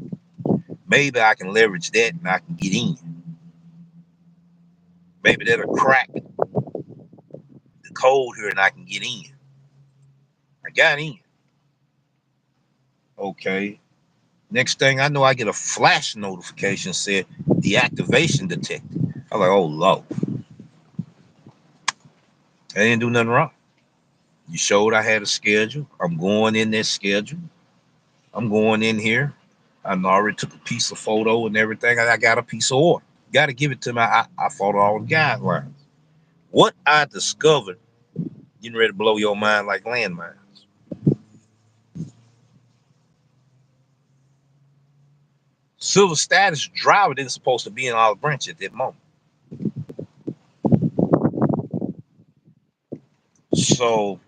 Maybe I can leverage that and I can get in. Maybe that'll crack the code here and I can get in. I got in. Okay. Next thing I know, I get a flash notification said deactivation detected. I'm like, oh Lord. I didn't do nothing wrong. You showed I had a schedule. I'm going in that schedule. I'm going in here. I already took a piece of photo and everything. I got a piece of order. Got to give it to me. I followed all the guidelines. What I discovered, getting ready to blow your mind like landmines. Silver status driver didn't supposed to be in Olive Branch at that moment. So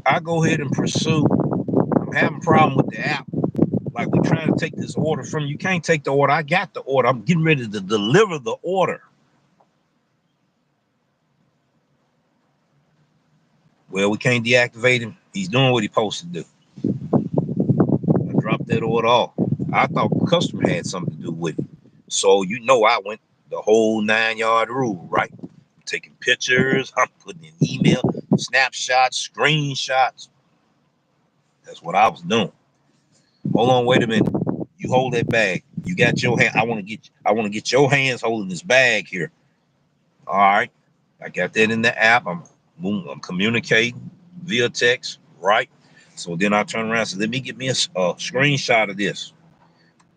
I go ahead and pursue. I'm having a problem with the app. Like we're trying to take this order from you. You can't take the order. I got the order. I'm getting ready to deliver the order. Well, we can't deactivate him. He's doing what he's supposed to do. I dropped that order off. I thought the customer had something to do with it. So I went the whole 9-yard rule, right? I'm taking pictures, I'm putting in email, snapshots, screenshots. That's what I was doing. Hold on, wait a minute. You hold that bag. You got your hand. I want to get your hands holding this bag here. All right. I got that in the app. I'm communicating via text, right? So then I turn around and say, let me get me a screenshot of this.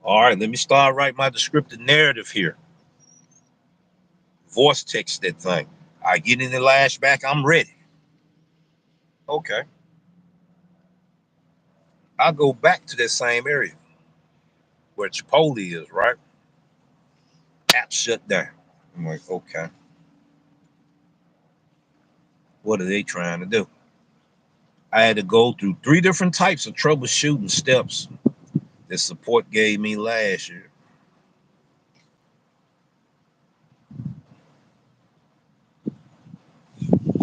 All right, let me start writing my descriptive narrative here. Voice text that thing. I get in the lashback, I'm ready. Okay. I go back to that same area where Chipotle is, right? App shut down. I'm like, okay. What are they trying to do? I had to go through 3 different types of troubleshooting steps that support gave me last year.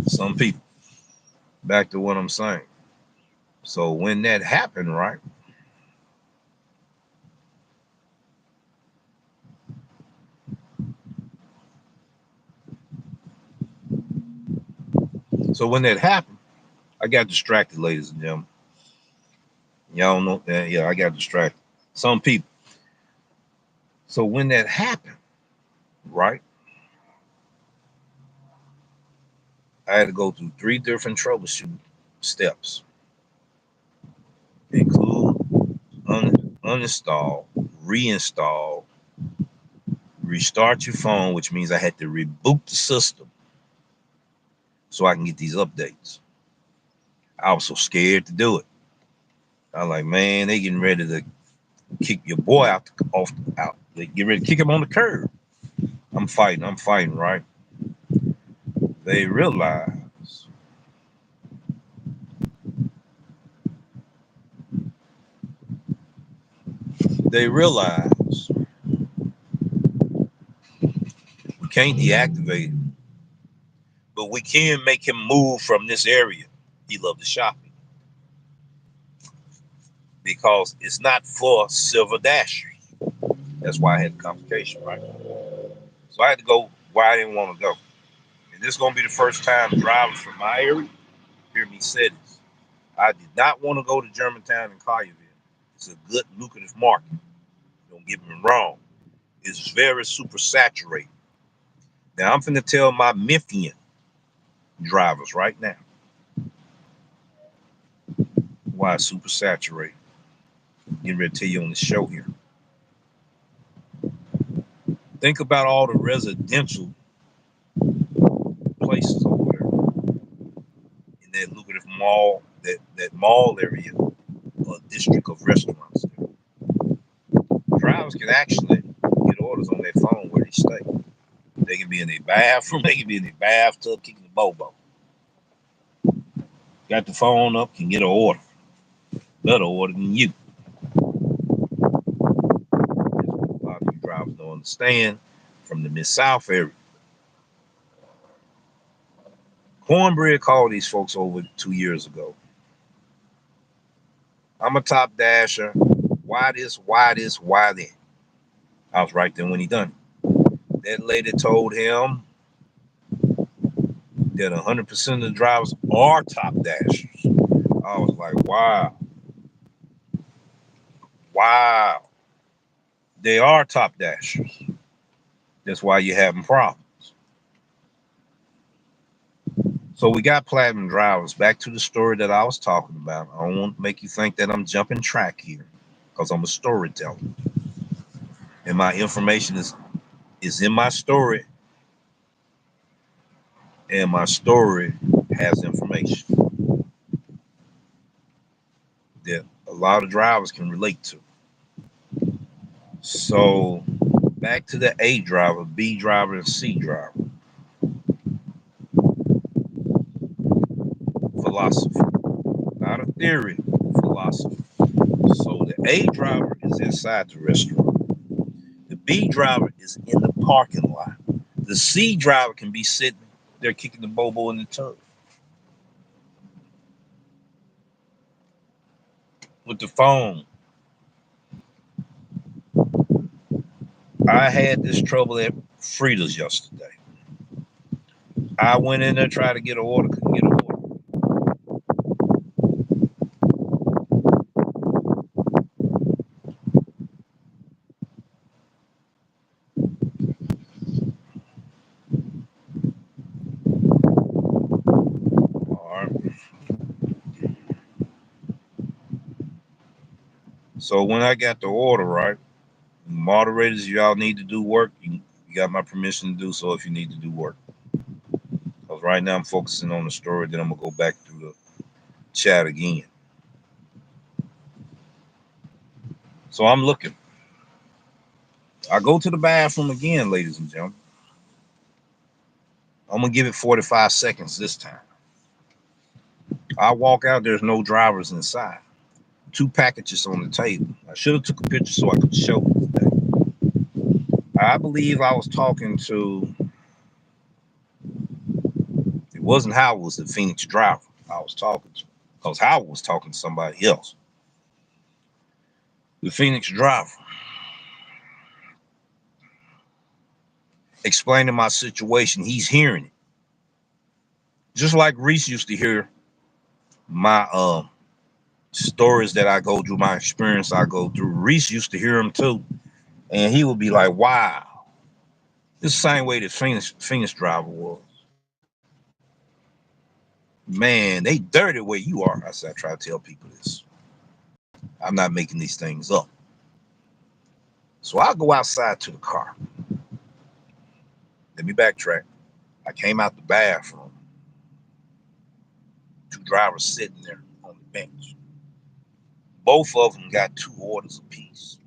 Some people. Back to what I'm saying. So when that happened, right? So when that happened, I got distracted, ladies and gentlemen. Y'all know that, yeah, I got distracted. Some people. So when that happened, right, I had to go through 3 different troubleshooting steps. Include uninstall, reinstall, restart your phone, which means I had to reboot the system so I can get these updates. I was so scared to do it. I was like, man, they getting ready to kick your boy out. They get ready to kick him on the curb. I'm fighting, right? They realize we can't deactivate him, but we can make him move from this area. He loved the shopping because it's not for silver dashers. That's why I had the complication, right? So I had to go where I didn't want to go. And this is going to be the first time drivers from my area hear me say this. I did not want to go to Germantown and Collierville. It's a good, lucrative market. Don't get me wrong. It's very super saturated. Now I'm finna tell my Memphian drivers right now why it's super saturated. Getting ready to tell you on the show here. Think about all the residential places over there in that lucrative mall, that mall area, or district of restaurants. Drivers can actually get orders on their phone where they stay. They can be in their bathroom, they can be in their bathtub kicking the bobo. Got the phone up, can get an order. Better order than you. That's what a lot of you drivers don't understand from the Mid-South area. Cornbread called these folks over 2 years ago. I'm a top dasher. Why this? Why this? Why that? I was right there when he done it. That lady told him that 100% of the drivers are top dashers. I was like, wow. Wow. They are top dashers. That's why you're having problems. So we got platinum drivers. Back to the story that I was talking about. I don't want to make you think that I'm jumping track here because I'm a storyteller. And my information is in my story. And my story has information that a lot of drivers can relate to. So back to the A driver, B driver, and C driver. Philosophy. Not a theory, philosophy. So the A driver is inside the restaurant. The B driver is in the parking lot. The C driver can be sitting there kicking the bobo in the tub with the phone. I had this trouble at Frida's yesterday. I went in there trying to get an order, couldn't get an order. All right. So when I got the order, right, moderators, y'all need to do work. You got my permission to do so if you need to do work. Because right now I'm focusing on the story, then I'm going to go back through the chat again. So I'm looking. I go to the bathroom again, ladies and gentlemen. I'm going to give it 45 seconds this time. I walk out, there's no drivers inside. 2 packages on the table. I should have took a picture so I could show it. I believe I was talking to, it wasn't Howard, it was the Phoenix driver I was talking to. Because Howard was talking to somebody else. The Phoenix driver. Explaining my situation. He's hearing it. Just like Reese used to hear my stories that I go through, my experience I go through. Reese used to hear them too. And he would be like, wow. It's the same way that Phoenix driver was. Man, they dirty where you are. I said, I try to tell people this. I'm not making these things up. So I go outside to the car. Let me backtrack. I came out the bathroom. 2 drivers sitting there on the bench. Both of them got 2 orders apiece.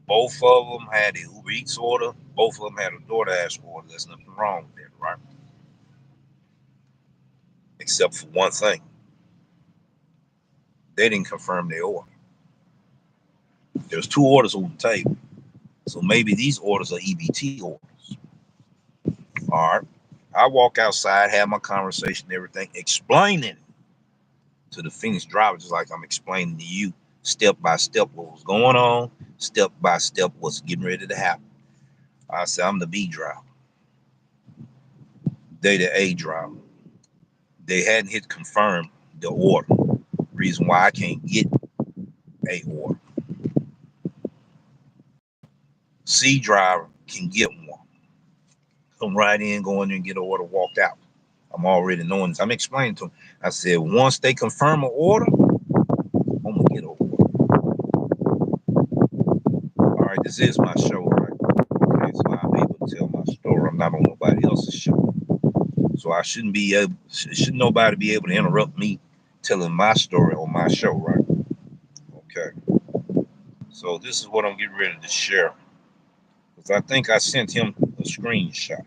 Both of them had a Uber Eats order. Both of them had a Doordash order. There's nothing wrong with that, right? Except for one thing. They didn't confirm their order. There's 2 orders on the table. So maybe these orders are EBT orders. All right. I walk outside, have my conversation, everything, explaining to the Phoenix driver, just like I'm explaining to you, step by step, what was going on, step by step, what's getting ready to happen. I said, I'm the B driver. They the A driver. They hadn't hit confirm the order. Reason why I can't get a order. C driver can get one. Come right in, go in there and get an order, walked out. I'm already knowing this. I'm explaining to them. I said, once they confirm an order, I'm gonna get an order. All right, this is my show, right? Okay, so I'm able to tell my story. I'm not on nobody else's show. So I shouldn't be able, should nobody be able to interrupt me telling my story on my show, right? Okay. So this is what I'm getting ready to share. Because I think I sent him a screenshot.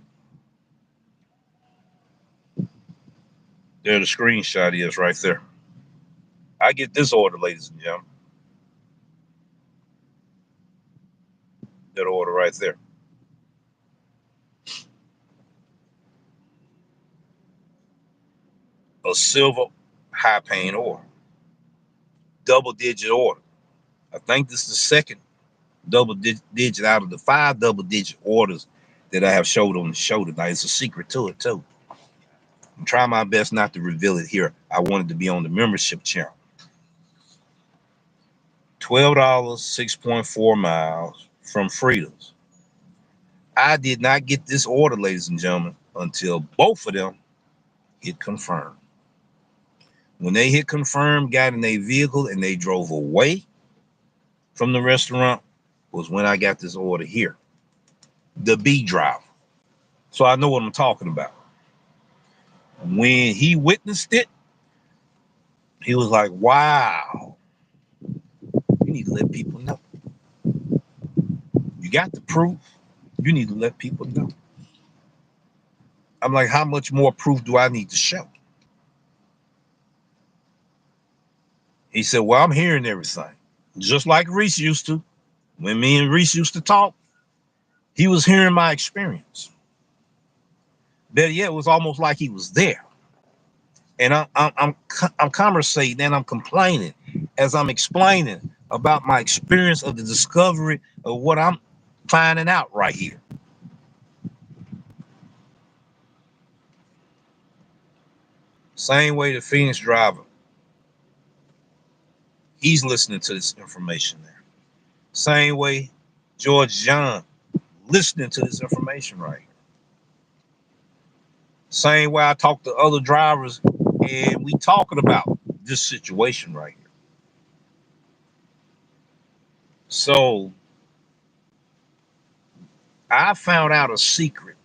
There the screenshot is right there. I get this order, ladies and gentlemen. That order right there. A silver high paying order. Double digit order. I think this is the second double digit out of the 5 double digit orders that I have showed on the show tonight. It's a secret to it too. I'm trying my best not to reveal it here. I wanted to be on the membership channel. $12, 6.4 miles from Frida's. I did not get this order, ladies and gentlemen, until both of them hit confirm. When they hit confirm, got in their vehicle, and they drove away from the restaurant, was when I got this order here. The B driver. So I know what I'm talking about. When he witnessed it, he was like, wow, you need to let people know. You got the proof. You need to let people know. I'm like, how much more proof do I need to show? He said, well, I'm hearing everything. Just like Reese used to. When me and Reese used to talk, he was hearing my experience. Better yet, it was almost like he was there. And I'm conversating and I'm complaining as I'm explaining about my experience of the discovery of what I'm finding out right here. Same way the Phoenix driver, he's listening to this information there. Same way George John listening to this information right here. Same way I talk to other drivers and we talking about this situation right here. So I found out a secret,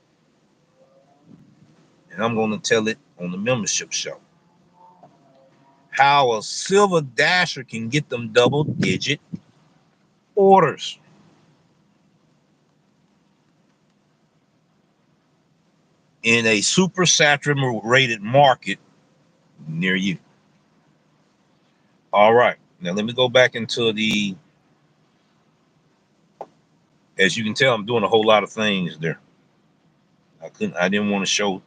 and I'm going to tell it on the membership show. How a silver dasher can get them double digit orders. In a super saturated market near you. All right. Now let me go back into the, as you can tell, I'm doing a whole lot of things there. I didn't want to show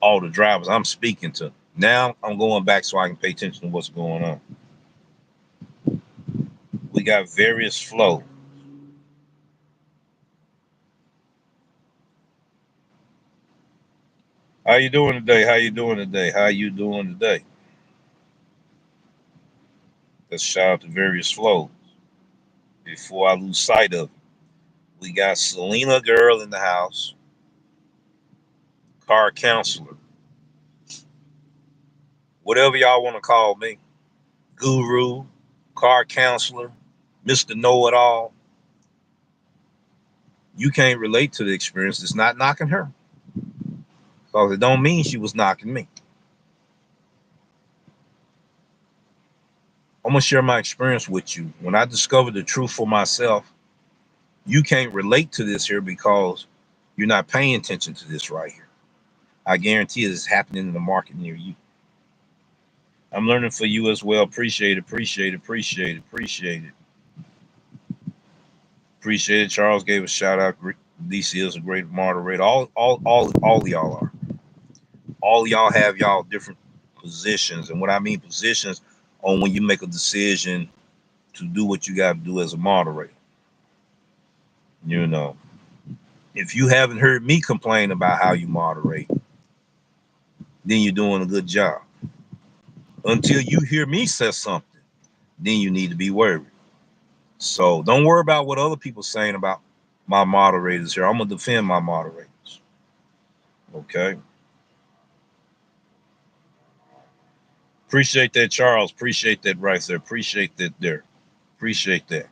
all the drivers I'm speaking to. Now I'm going back so I can pay attention to what's going on. We got various flow. How you doing today? How you doing today? How you doing today? Let's shout out to various flows. Before I lose sight of it, we got Selena Girl in the house, car counselor, whatever y'all want to call me, guru, car counselor, Mr. Know-It-All. You can't relate to the experience. It's not knocking her, because it don't mean she was knocking me. I'm gonna share my experience with you. When I discovered the truth for myself, you can't relate to this here because you're not paying attention to this right here. I guarantee it's happening in the market near you. I'm learning for you as well. Appreciate it, appreciate it, appreciate it, appreciate it. Appreciate it. Charles gave a shout out. DC is a great moderator. All y'all are. All y'all have y'all different positions. And what I mean positions on when you make a decision to do what you got to do as a moderator. You know, if you haven't heard me complain about how you moderate, then you're doing a good job. Until you hear me say something, then you need to be worried. So don't worry about what other people saying about my moderators here. I'm gonna defend my moderators. Okay. Appreciate that, Charles. Appreciate that right there. Appreciate that there. Appreciate that.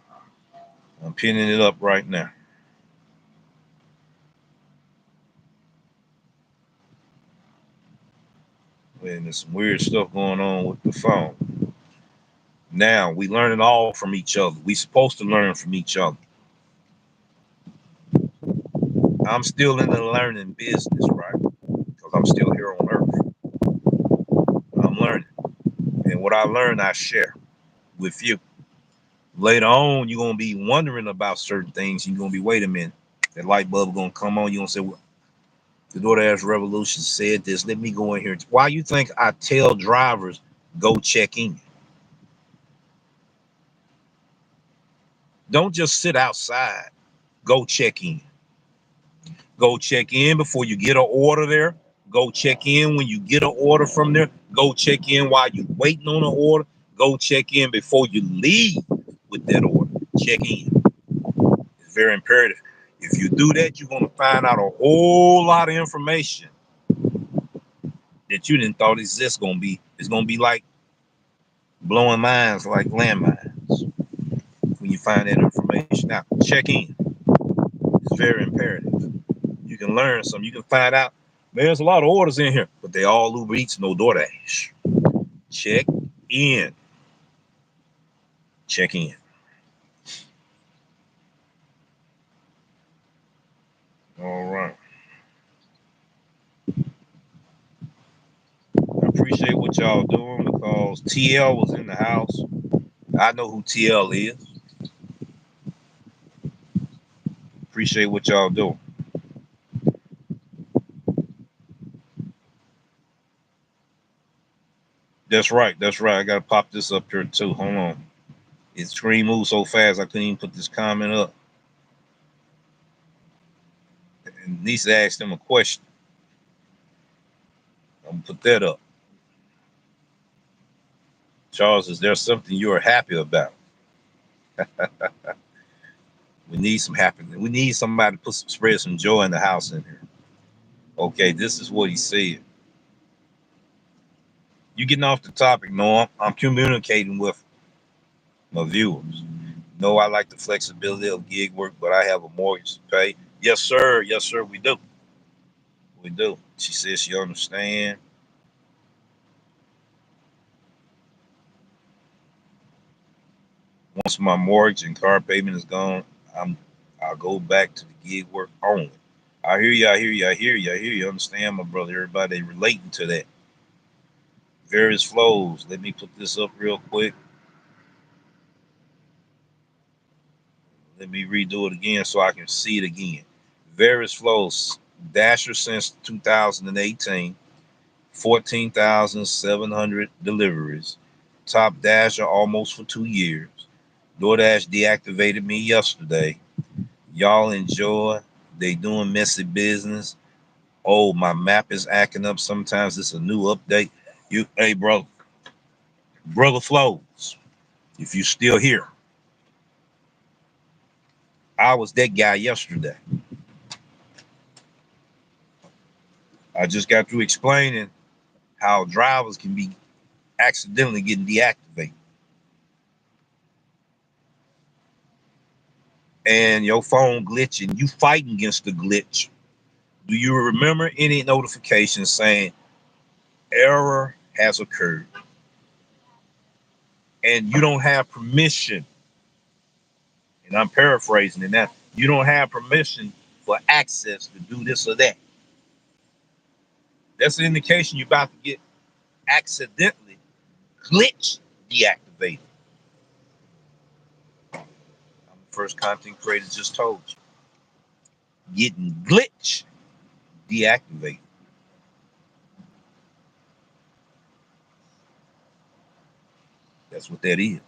I'm pinning it up right now. And there's some weird stuff going on with the phone. Now we learn it all from each other. We supposed to learn from each other. I'm still in the learning business, right? Because I'm still here on earth. I'm learning. And what I learn, I share with you. Later on, you're gonna be wondering about certain things. You're gonna be, wait a minute, that light bulb gonna come on. You're gonna say, well, the Doordash Revolution said this. Let me go in here. Why you think I tell drivers go check in? Don't just sit outside. Go check in. Go check in before you get an order there. Go check in when you get an order from there. Go check in while you're waiting on an order. Go check in before you leave with that order. Check in. It's very imperative. If you do that, you're going to find out a whole lot of information that you didn't thought exists. It's going to be like blowing minds like landmines when you find that information out. Check in. It's very imperative. You can learn something. You can find out, man, there's a lot of orders in here, but they all Uber Eats, no DoorDash. Check in. Check in. All right. I appreciate what y'all doing because TL was in the house. I know who TL is. Appreciate what y'all doing. That's right. That's right. I got to pop this up here too. Hold on. Its screen moved so fast I couldn't even put this comment up. And Lisa asked him a question. I'm going to put that up. Charles, is there something you are happy about? We need some happiness. We need somebody to spread some joy in the house in here. Okay, this is what he said. You getting off the topic, no, I'm communicating with my viewers. No, I like the flexibility of gig work, but I have a mortgage to pay. Yes, sir. Yes, sir. We do. We do. She says she understand. Once my mortgage and car payment is gone, I'll go back to the gig work only. I hear you. I hear you. I hear you. I hear you. Understand, my brother. Everybody relating to that. Various flows. Let me put this up real quick. Let me redo it again so I can see it again. Various flows. Dasher since 2018, 14,700 deliveries. Top Dasher almost for 2 years. DoorDash deactivated me yesterday. Y'all enjoy. They doing messy business. Oh, my map is acting up. Sometimes it's a new update. Hey, brother Flows, if you still here, I was that guy yesterday. I just got through explaining how drivers can be accidentally getting deactivated. And your phone glitching, you fighting against the glitch. Do you remember any notification saying error has occurred? And you don't have permission, and I'm paraphrasing it now, you don't have permission for access to do this or that. That's an indication you're about to get accidentally glitch deactivated. I'm the first content creator just told you. Getting glitch deactivated. That's what that is.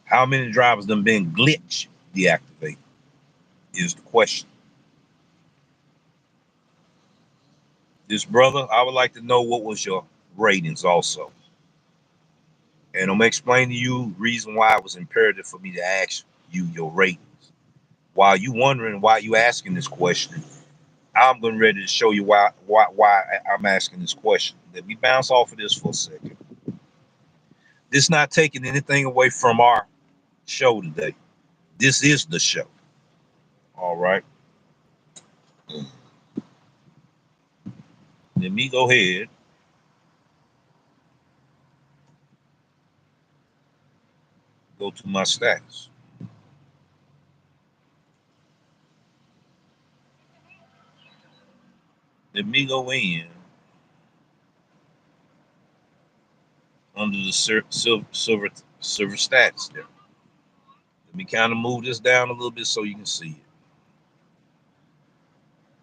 How many drivers done been glitch deactivated is the question. This brother, I would like to know what was your ratings also. And I'm gonna explain to you the reason why it was imperative for me to ask you your ratings. While you wondering why you asking this question, I'm getting ready to show you why I'm asking this question. Let me bounce off of this for a second. This not taking anything away from our show today. This is the show. All right. Let me go ahead. Go to my stats. Let me go in under the silver stats there. Let me kind of move this down a little bit so you can see it.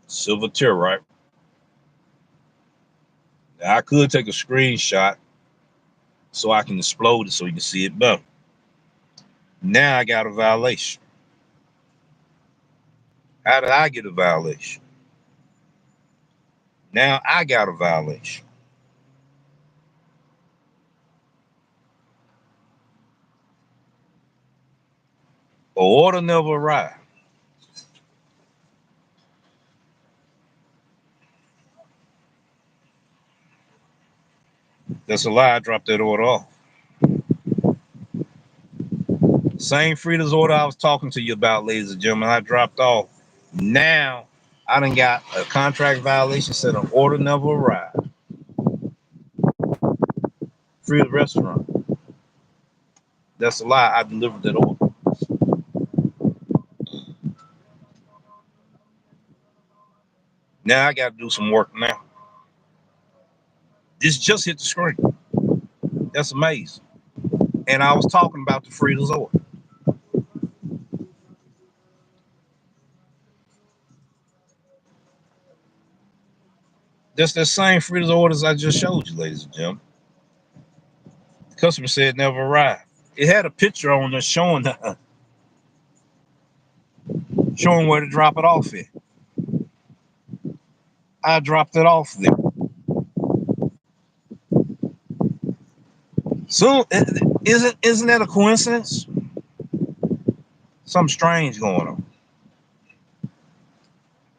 Silver tier, right? Now I could take a screenshot so I can explode it so you can see it better. Now I got a violation. How did I get a violation? Now I got a violation. The order never arrived. That's a lie. I dropped that order off. Same Frida's order I was talking to you about, ladies and gentlemen, I dropped off. Now I done got a contract violation, said an order never arrived. Frida restaurant. That's a lie. I delivered that order. Now I got to do some work now. This just hit the screen. That's amazing. And I was talking about the Frida's order. That's the same Frida's orders I just showed you, ladies and gentlemen. The customer said never arrived. It had a picture on there showing showing where to drop it off at. I dropped it off there. So isn't that a coincidence? Something strange going on.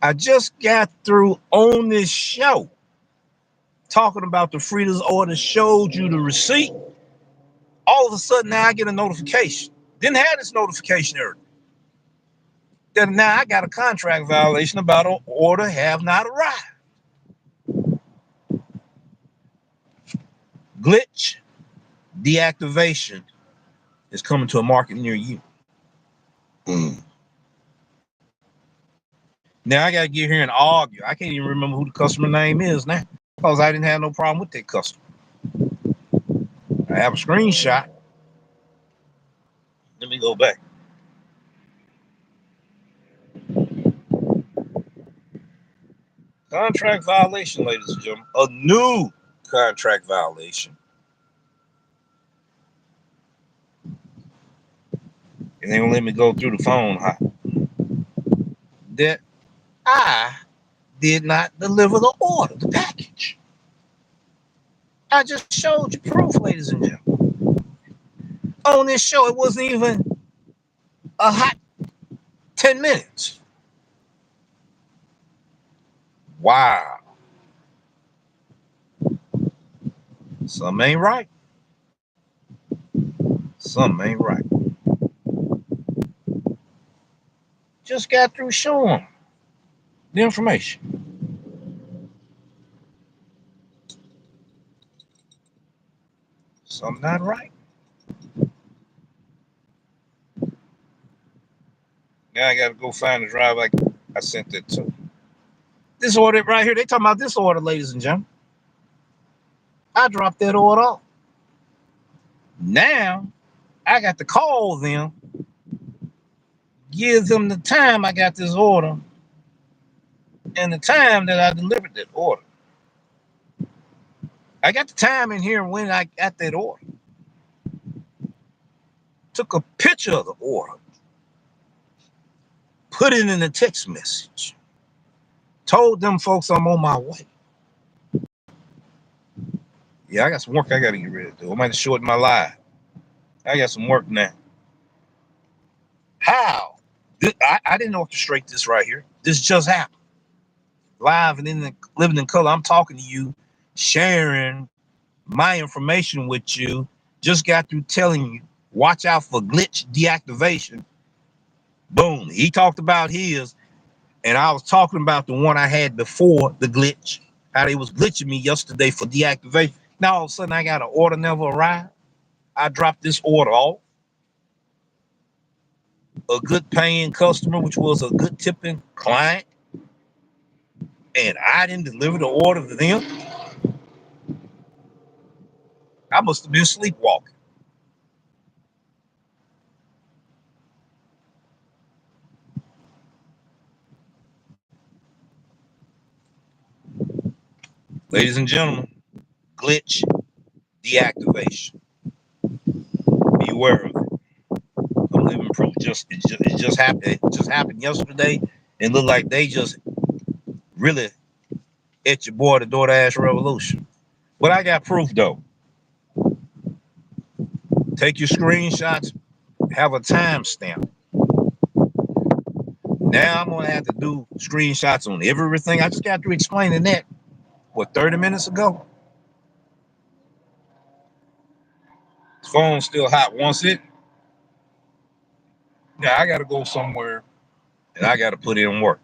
I just got through on this show talking about the Frida's order, showed you the receipt. All of a sudden now I get a notification. Didn't have this notification earlier. Then now I got a contract violation about an order have not arrived. Glitch deactivation is coming to a market near you. Now I got to get here and argue. I can't even remember who the customer name is now because I didn't have no problem with that customer. I have a screenshot. Let me go back. Contract violation, ladies and gentlemen. A new contract violation. And they won't let me go through the phone. That I did not deliver the order, the package. I just showed you proof, ladies and gentlemen. On this show, it wasn't even a hot 10 minutes. Wow. Something ain't right. Something ain't right. Just got through showing the information. Something not right. Now I got to go find the driver I sent that to. This order right here, they talking about this order, ladies and gentlemen. I dropped that order off. Now I got to call them, give them the time I got this order and the time that I delivered that order. I got the time in here when I got that order. Took a picture of the order, put it in a text message, told them folks I'm on my way. Yeah, I got some work I got to get ready to do. I might have shortened my life. I got some work now. How I didn't orchestrate this right here. This just happened. Live and living in color. I'm talking to you, sharing my information with you. Just got through telling you, watch out for glitch deactivation. Boom. He talked about his, and I was talking about the one I had before the glitch. How they was glitching me yesterday for deactivation. Now all of a sudden I got an order never arrived. I dropped this order off. A good paying customer, which was a good tipping client, and I didn't deliver the order to them. I must have been sleepwalking. Ladies and gentlemen, glitch deactivation. Beware of it. I'm living proof. It just happened. It just happened yesterday, and looked like they just really at your boy the Doordash revolution. But I got proof though. Take your screenshots. Have a timestamp. Now I'm gonna have to do screenshots on everything. I just got through explaining that. What, 30 minutes ago? The phone's still hot. Once it, yeah, I gotta go somewhere and I gotta put in work.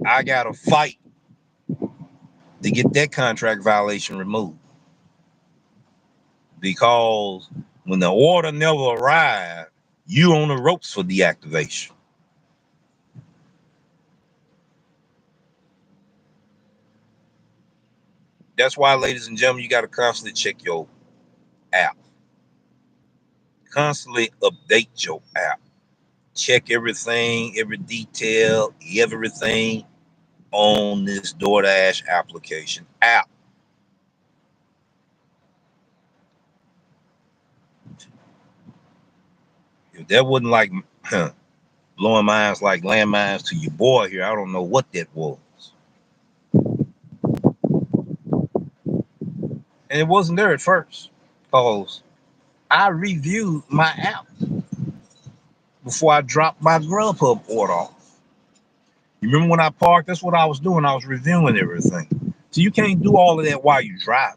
I gotta fight to get that contract violation removed. Because when the order never arrived, you on the ropes for deactivation. That's why, ladies and gentlemen, you got to constantly check your app. Constantly update your app. Check everything, every detail, everything on this DoorDash application app. If that wasn't like blowing minds like landmines to your boy here, I don't know what that was. And it wasn't there at first because I reviewed my app before I dropped my Grubhub order off. You remember when I parked? That's what I was doing. I was reviewing everything. So you can't do all of that while you drive.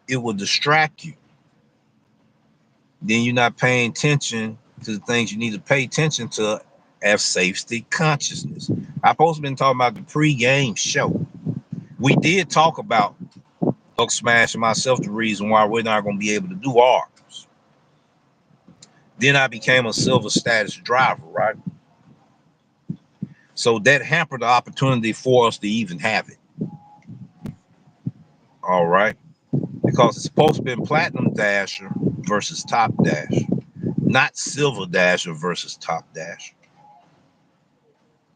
It will distract you. Then you're not paying attention to the things you need to pay attention to as safety consciousness. I've supposed to been talking about the pre-game show. We did talk about Hulk Smash and myself, the reason why we're not going to be able to do ours. Then I became a silver status driver, right? So that hampered the opportunity for us to even have it. All right. Because it's supposed to be platinum dasher versus top dash, not silver dasher versus top dash.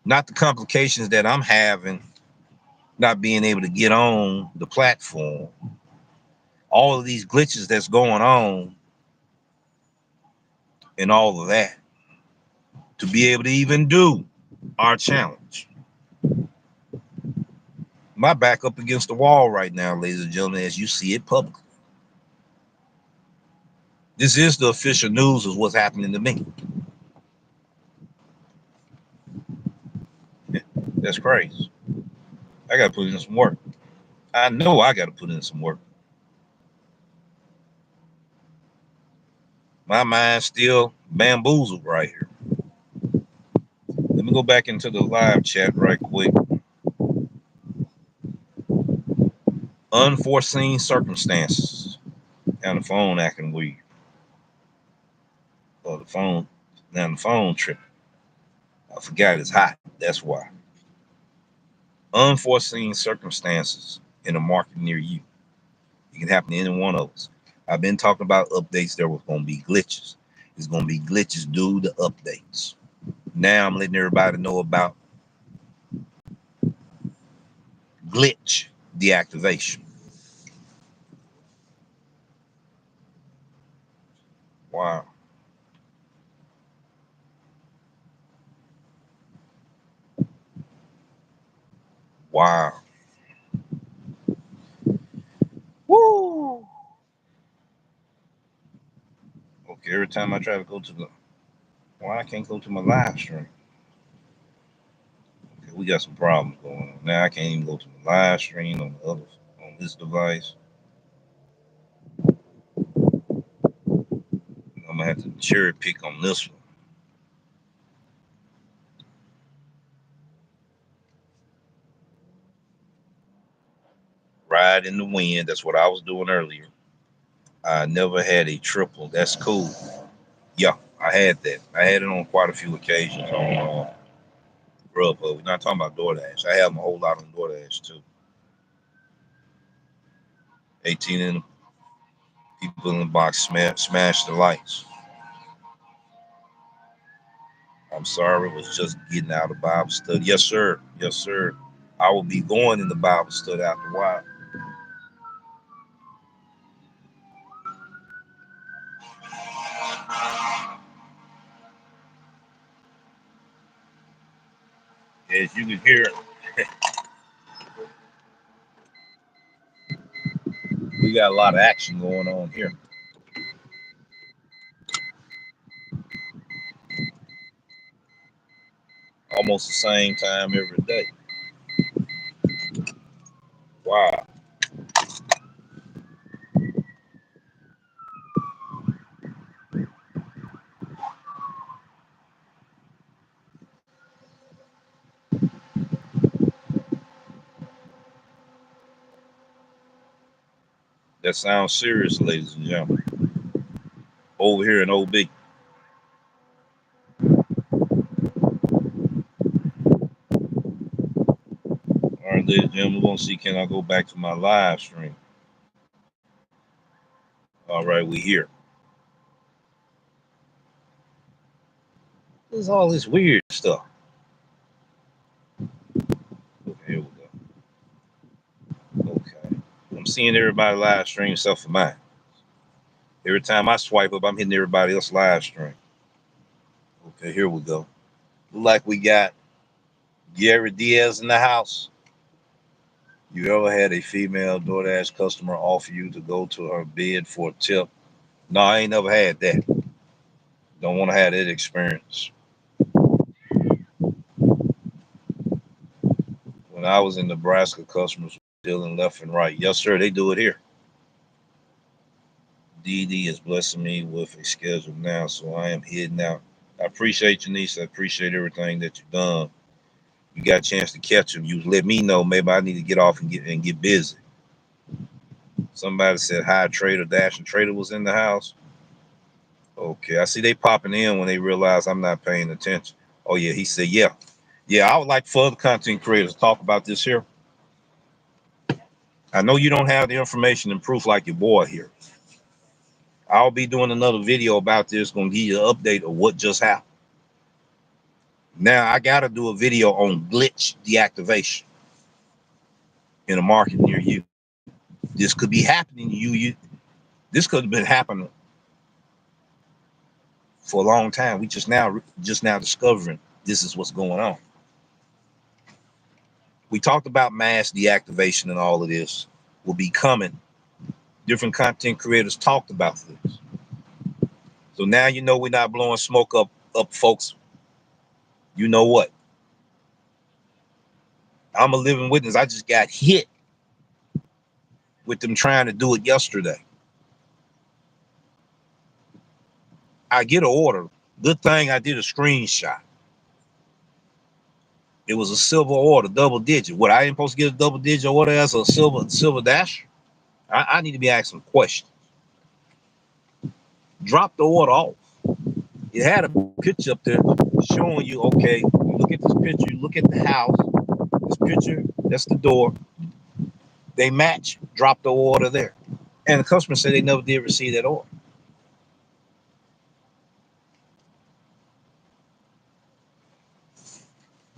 Not the complications that I'm having, not being able to get on the platform. All of these glitches that's going on and all of that to be able to even do our challenge. My back up against the wall right now, ladies and gentlemen, as you see it publicly. This is the official news of what's happening to me. That's crazy. I got to put in some work. I know I got to put in some work. My mind's still bamboozled right here. Let me go back into the live chat right quick. Unforeseen circumstances. Now the phone acting weird. Or the phone, now the phone tripping. I forgot it's hot. That's why. Unforeseen circumstances in a market near you. It can happen to any one of us. I've been talking about updates. There was going to be glitches. There's going to be glitches due to updates. Now I'm letting everybody know about glitch deactivation. Wow. Wow. Woo. Okay, every time I try to go to the Why I can't go to my live stream? Okay, we got some problems going on. Now I can't even go to my live stream on the other on this device. I'm gonna have to cherry pick on this one. Ride in the wind. That's what I was doing earlier. I never had a triple. That's cool. Yeah, I had that. I had it on quite a few occasions on Grubhub. We're not talking about Doordash. I have them a whole lot on Doordash too. 18 in the people in the box smash the lights. I'm sorry, it was just getting out of Bible study. Yes, sir. Yes, sir. I will be going in the Bible study after a while. As you can hear, we got a lot of action going on here. Almost the same time every day. Wow. That sounds serious, ladies and gentlemen. Over here in OB. All right, ladies and gentlemen, we're going to see can I go back to my live stream. All right, we here. There's all this weird stuff. Okay, here we go. Okay. I'm seeing everybody live stream except for mine. Every time I swipe up, I'm hitting everybody else live stream. Okay, here we go. Look like we got Gary Diaz in the house. You ever had a female DoorDash customer offer you to go to her bed for a tip? No, I ain't never had that. Don't want to have that experience. When I was in Nebraska, customers were dealing left and right. Yes, sir, they do it here. DD is blessing me with a schedule now, so I am heading out. I appreciate you, niece. I appreciate everything that you've done. You got a chance to catch him. You let me know. Maybe I need to get off and get busy. Somebody said hi, Trader Dash, and Trader was in the house. Okay, I see they popping in when they realize I'm not paying attention. Oh yeah, he said yeah, yeah. I would like for other content creators to talk about this here. I know you don't have the information and proof like your boy here. I'll be doing another video about this. Gonna give you an update of what just happened. Now I gotta do a video on glitch deactivation in a market near you. This could be happening to you. This could have been happening for a long time. We just now discovering this is what's going on. We talked about mass deactivation and all of this will be coming. Different content creators talked about this. So now you know we're not blowing smoke up folks. You know what? I'm a living witness. I just got hit with them trying to do it yesterday. I get an order. Good thing I did a screenshot. It was a silver order, double digit. What, I ain't supposed to get a double digit order as a silver dash? I need to be asking questions. Drop the order off. It had a picture up there showing you, okay, look at this picture, look at the house. This picture, that's the door. They match, drop the order there. And the customer said they never did receive that order.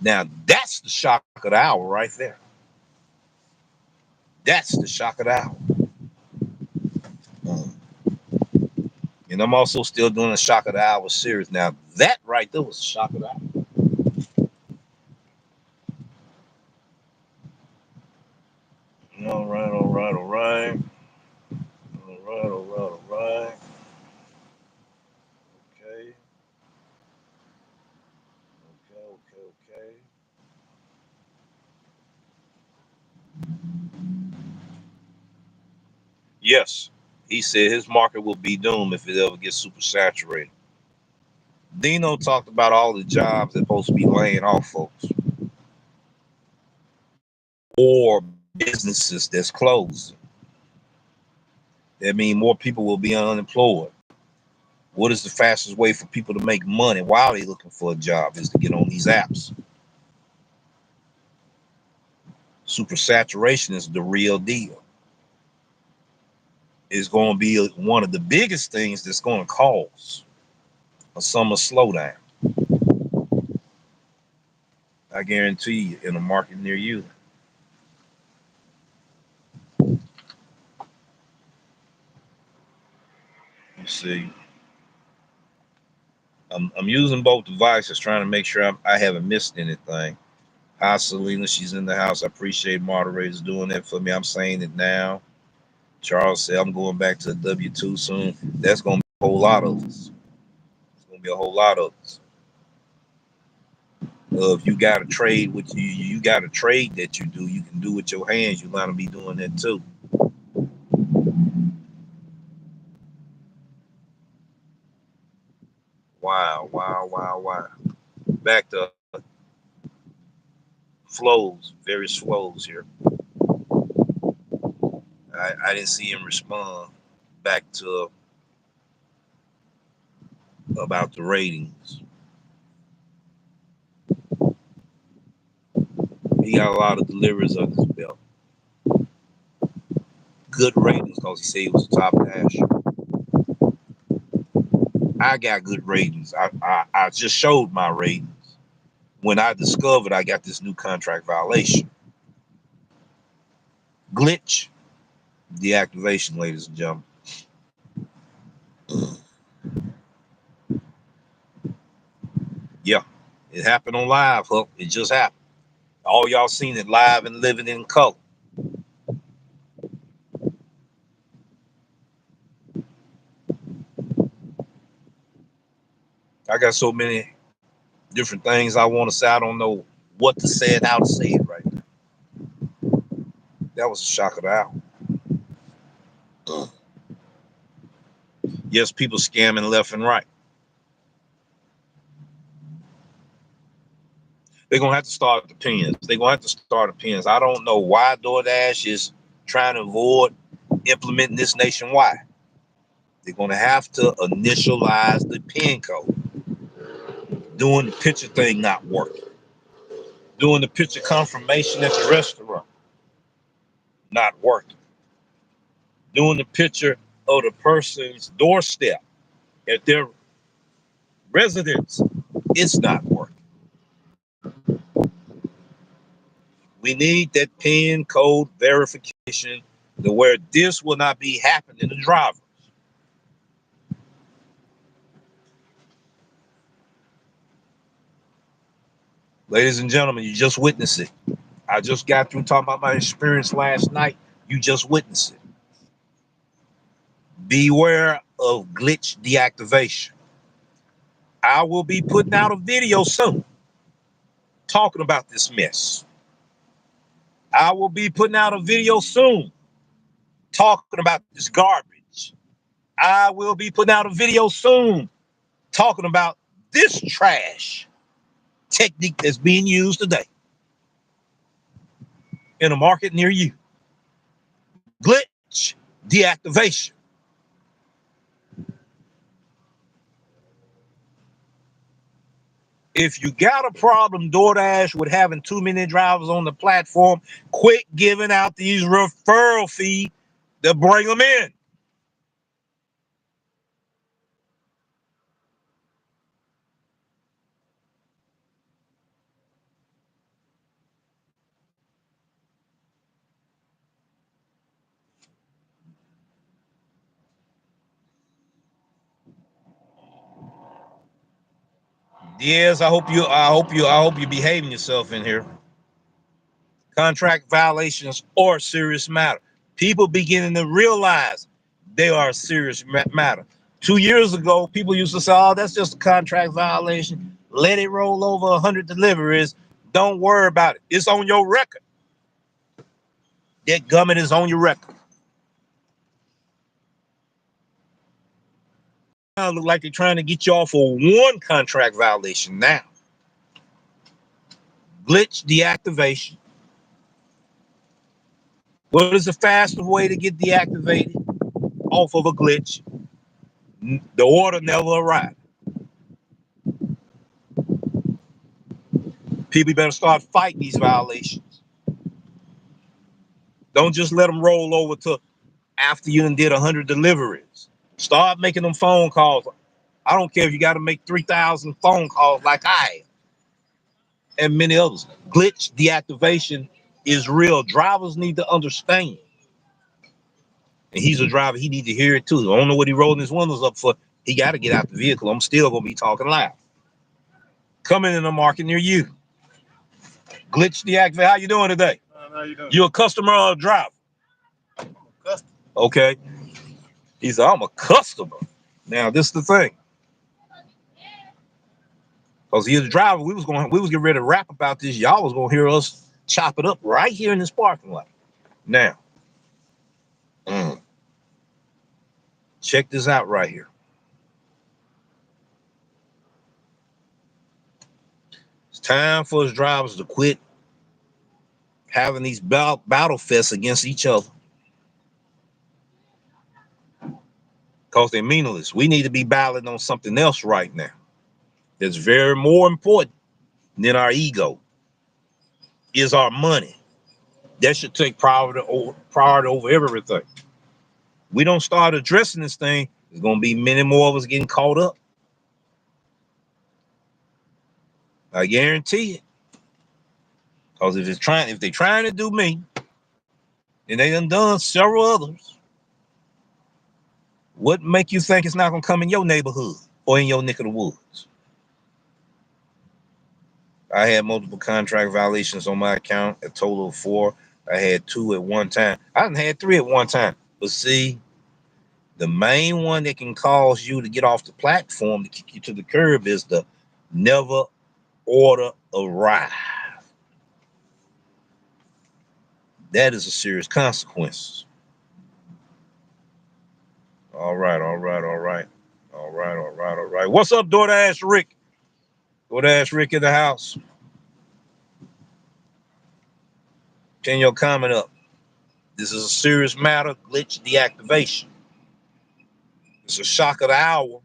Now, that's the shock of the hour right there. That's the shock of the hour. And I'm also still doing a shock of the hour series. Now, that right there was a shock of the hour. All right, all right, all right. All right, all right, all right. Okay. Yes, he said his market will be doomed if it ever gets super saturated. Dino talked about all the jobs that supposed to be laying off folks or businesses that's closed. That means more people will be unemployed. What is the fastest way for people to make money while they're looking for a job is to get on these apps. Super saturation is the real deal. It's going to be one of the biggest things that's going to cause a summer slowdown. I guarantee you, in a market near you. You see, I'm using both devices, trying to make sure I haven't missed anything. Hi, Selena. She's in the house. I appreciate moderators doing that for me. I'm saying it now. Charles said I'm going back to the W-2 soon. That's going to be a whole lot of us. It's going to be a whole lot of us. If you got a trade with you got a trade that you do, you can do with your hands. You want to be doing that too. Wow, wow, wow, wow. Back to flows, various flows here. I didn't see him respond back to about the ratings. He got a lot of deliveries under his belt. Good ratings because he said he was a top dasher. I got good ratings. I just showed my ratings when I discovered I got this new contract violation. Glitch, deactivation, ladies and gentlemen. Yeah, it happened on live, Hook. It just happened. All y'all seen it live and living in color. I got so many different things I want to say. I don't know what to say and how to say it right now. That was a shock of the hour. Yes, people scamming left and right. They're gonna have to start the pins. They're gonna have to start the pins. I don't know why Doordash is trying to avoid implementing this nationwide. They're gonna have to initialize the pin code. Doing the picture thing not working. Doing the picture confirmation at the restaurant not working. Doing the picture of the person's doorstep at their residence, it's not working. We need that PIN code verification to where this will not be happening to drivers. Ladies and gentlemen, you just witnessed it. I just got through talking about my experience last night. You just witnessed it. Beware of glitch deactivation. I will be putting out a video soon talking about this mess. I will be putting out a video soon talking about this garbage. I will be putting out a video soon talking about this trash technique that's being used today in a market near you. Glitch deactivation. If you got a problem, Doordash, with having too many drivers on the platform, quit giving out these referral fees to bring them in. Yes, I hope you're behaving yourself in here. Contract violations are a serious matter. People beginning to realize they are a serious matter. 2 years ago, people used to say, "Oh, that's just a contract violation. Let it roll over 100 deliveries. Don't worry about it. It's on your record. That gummit is on your record." look like they're trying to get you off for one contract violation now. Glitch deactivation. What is the fastest way to get deactivated off of a glitch? The order never arrived. People better start fighting these violations. Don't just let them roll over to after you done did 100 deliveries. Start making them phone calls. I don't care if you got to make 3,000 phone calls like I have and many others. Glitch deactivation is real. Drivers need to understand. And he's a driver. He need to hear it too. I don't know what he rolling his windows up for. He got to get out the vehicle. I'm still going to be talking loud. Coming in a market near you. Glitch deactivate. How you doing today? How you doing? You a customer or a driver? I'm a customer. Okay. He said, I'm a customer. Now, this is the thing. Because he's a driver, we was getting ready to rap about this. Y'all was gonna hear us chop it up right here in this parking lot. Now, check this out right here. It's time for us drivers to quit having these battle fests against each other. Because they're meaningless. We need to be battling on something else right now that's very more important than our ego, is our money. That should take priority over everything. We don't start addressing this thing, there's going to be many more of us getting caught up. I guarantee it. Because if they're trying to do me, and they done several others, what make you think it's not going to come in your neighborhood or in your neck of the woods? I had multiple contract violations on my account, a total of 4. I had 2 at one time. I done had 3 at one time. But see, the main one that can cause you to get off the platform to kick you to the curb is the never order arrive. That is a serious consequence. All right. What's up, Doordash Rick? Doordash Rick in the house. Turn your comment up. This is a serious matter, glitch deactivation. It's a shock of the hour,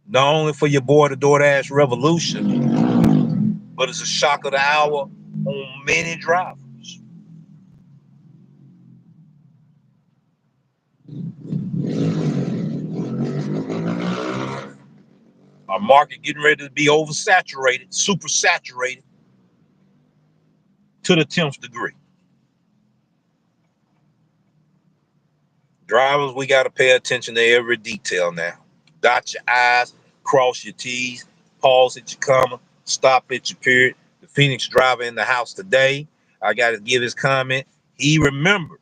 not only for your boy, the Doordash Revolution, but it's a shock of the hour on many drivers. Our market getting ready to be oversaturated, super saturated to the 10th degree. Drivers, we got to pay attention to every detail now. Dot your I's, cross your T's, pause at your comma, stop at your period. The Phoenix driver in the house today, I got to give his comment. He remembered.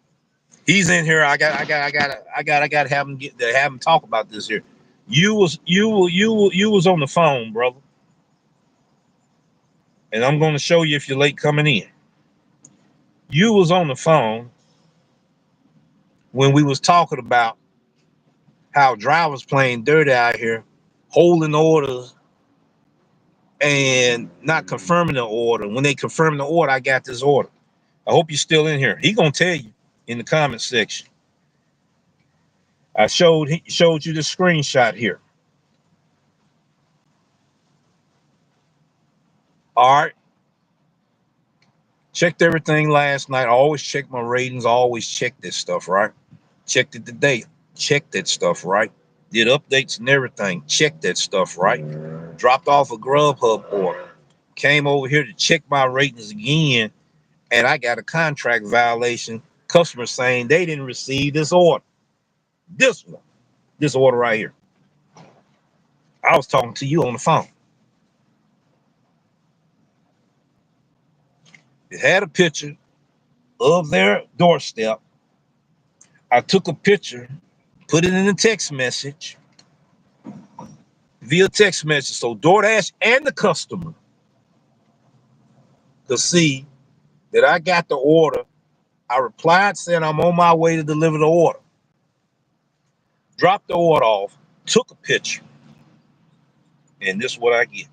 He's in here. I got to have him talk about this here. You was on the phone, brother. And I'm going to show you if you're late coming in. You was on the phone when we was talking about how drivers playing dirty out here, holding orders and not confirming the order. When they confirm the order, I got this order. I hope you're still in here. He gonna tell you in the comment section. I showed you the screenshot here. All right. Checked everything last night. I always check my ratings. I always check this stuff, right? Checked it today. Checked that stuff, right? Did updates and everything. Checked that stuff, right? Dropped off a Grubhub order. Came over here to check my ratings again, and I got a contract violation. Customer saying they didn't receive this order. This one. This order right here. I was talking to you on the phone. It had a picture of their doorstep. I took a picture, put it in a text message, via text message, so DoorDash and the customer could see that I got the order. I replied saying I'm on my way to deliver the order. Dropped the order off. took a picture, and this is what I get.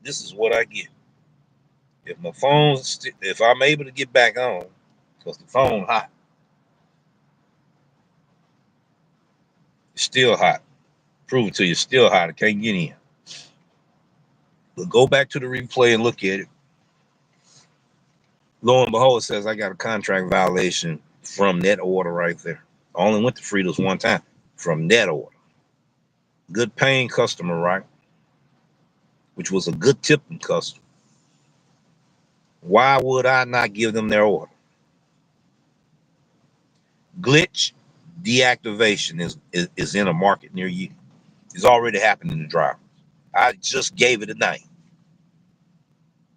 This is what I get. If my phone's, if I'm able to get back on, because the phone hot, it's still hot. Prove it to you, it's still hot. I can't get in. But go back to the replay and look at it. Lo and behold, it says I got a contract violation from that order right there. I only went to Frida's one time from that order. Good paying customer, right? Which was a good tipping customer. Why would I not give them their order? Glitch deactivation is in a market near you. It's already happened in the driver. I just gave it a name.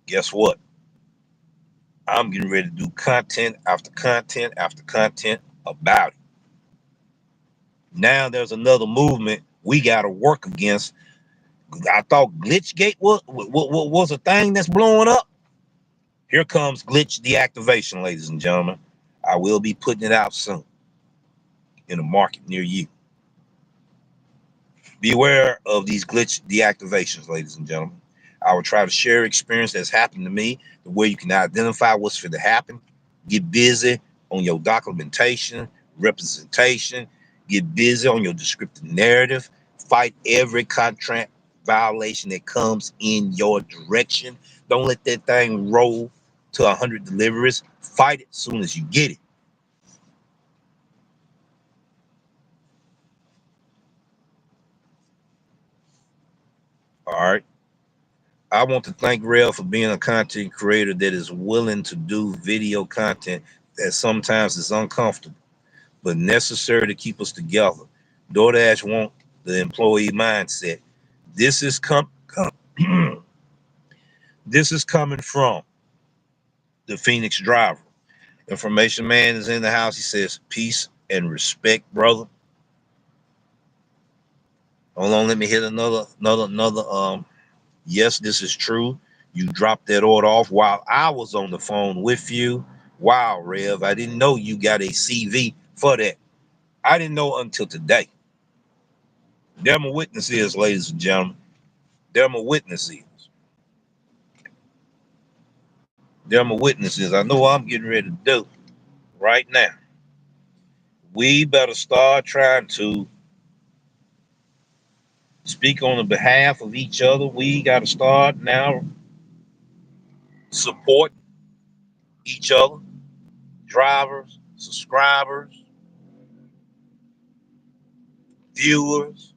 Guess what? I'm getting ready to do content after content after content about it. Now there's another movement we got to work against. I thought Glitchgate was a thing that's blowing up. Here comes glitch deactivation, ladies and gentlemen. I will be putting it out soon in a market near you. Beware of these glitch deactivations, ladies and gentlemen. I will try to share experience that's happened to me, the way you can identify what's for to happen. Get busy on your documentation, representation. Get busy on your descriptive narrative. Fight every contract violation that comes in your direction. Don't let that thing roll to 100 deliveries. Fight it as soon as you get it. All right. I want to thank Rev for being a content creator that is willing to do video content that sometimes is uncomfortable, but necessary to keep us together. Doordash want the employee mindset. This is this is coming from the Phoenix driver. Information man is in the house. He says, peace and respect, brother. Hold on, let me hit another. Yes, this is true. You dropped that order off while I was on the phone with you. Wow, Rev, I didn't know you got a CV for that. I didn't know until today. There my witness is, ladies and gentlemen. There my witness is. There my witness is. I know what I'm getting ready to do right now. We better start trying to speak on the behalf of each other. We got to start now support each other, drivers, subscribers, viewers,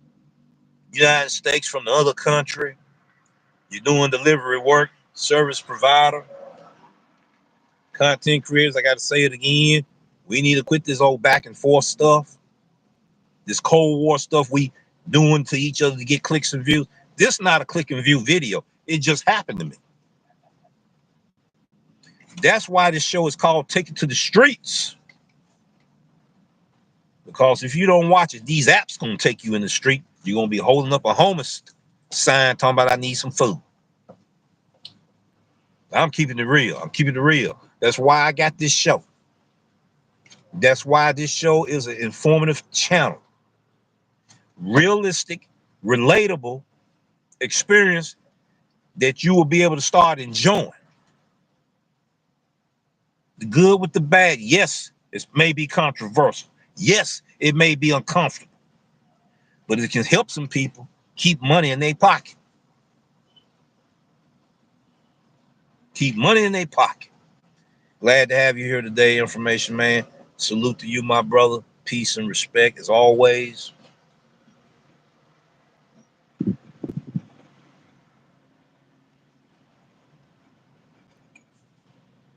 United States from the other country. You're doing delivery work, service provider, content creators. I got to say it again. We need to quit this old back and forth stuff, this Cold War stuff we doing to each other to get clicks and views. This is not a click and view video. It just happened to me. That's why this show is called Take It to the Streets. Because if you don't watch it, these apps gonna take you in the street. You're gonna be holding up a homeless sign talking about I need some food. I'm keeping it real. I'm keeping it real. That's why I got this show. That's why this show is an informative channel. Realistic, relatable experience that you will be able to start enjoying. The good with the bad. Yes, it may be controversial. Yes, it may be uncomfortable. But it can help some people keep money in their pocket. Keep money in their pocket. Glad to have you here today, information man. Salute to you, my brother. Peace and respect as always.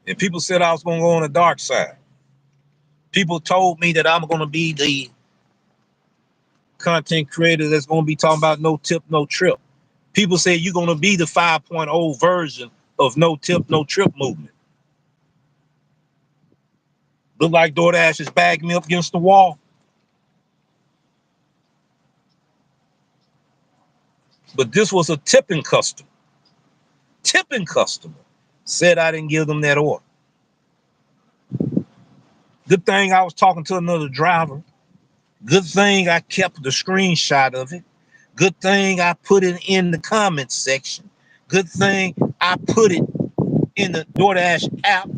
And people said I was going to go on the dark side. People told me that I'm going to be the content creator that's going to be talking about no tip, no trip. People say you're going to be the 5.0 version of no tip, no trip movement. Look like Doordash is bagging me up against the wall. But this was a tipping customer. Tipping customer said I didn't give them that order. Good thing I was talking to another driver Good thing I kept the screenshot of it. Good thing I put it in the comments section. Good thing I put it in the Doordash app.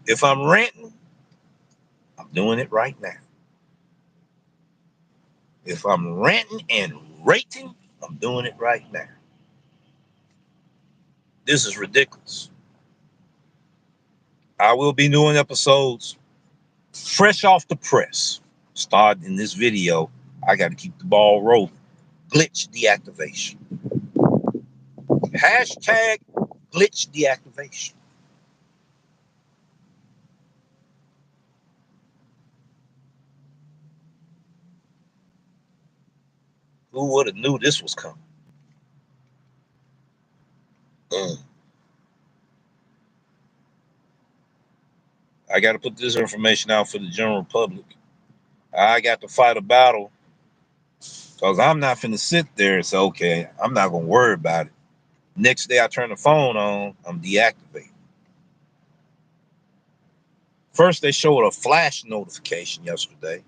If I'm ranting, I'm doing it right now. If I'm ranting and rating, I'm doing it right now. This is ridiculous. I will be doing episodes fresh off the press. Start in this video. I got to keep the ball rolling. Glitch deactivation. Hashtag glitch deactivation. Who would have knew this was coming? I got to put this information out for the general public. I got to fight a battle because I'm not finna sit there and say, okay, I'm not going to worry about it. Next day I turn the phone on, I'm deactivated. First, they showed a flash notification yesterday,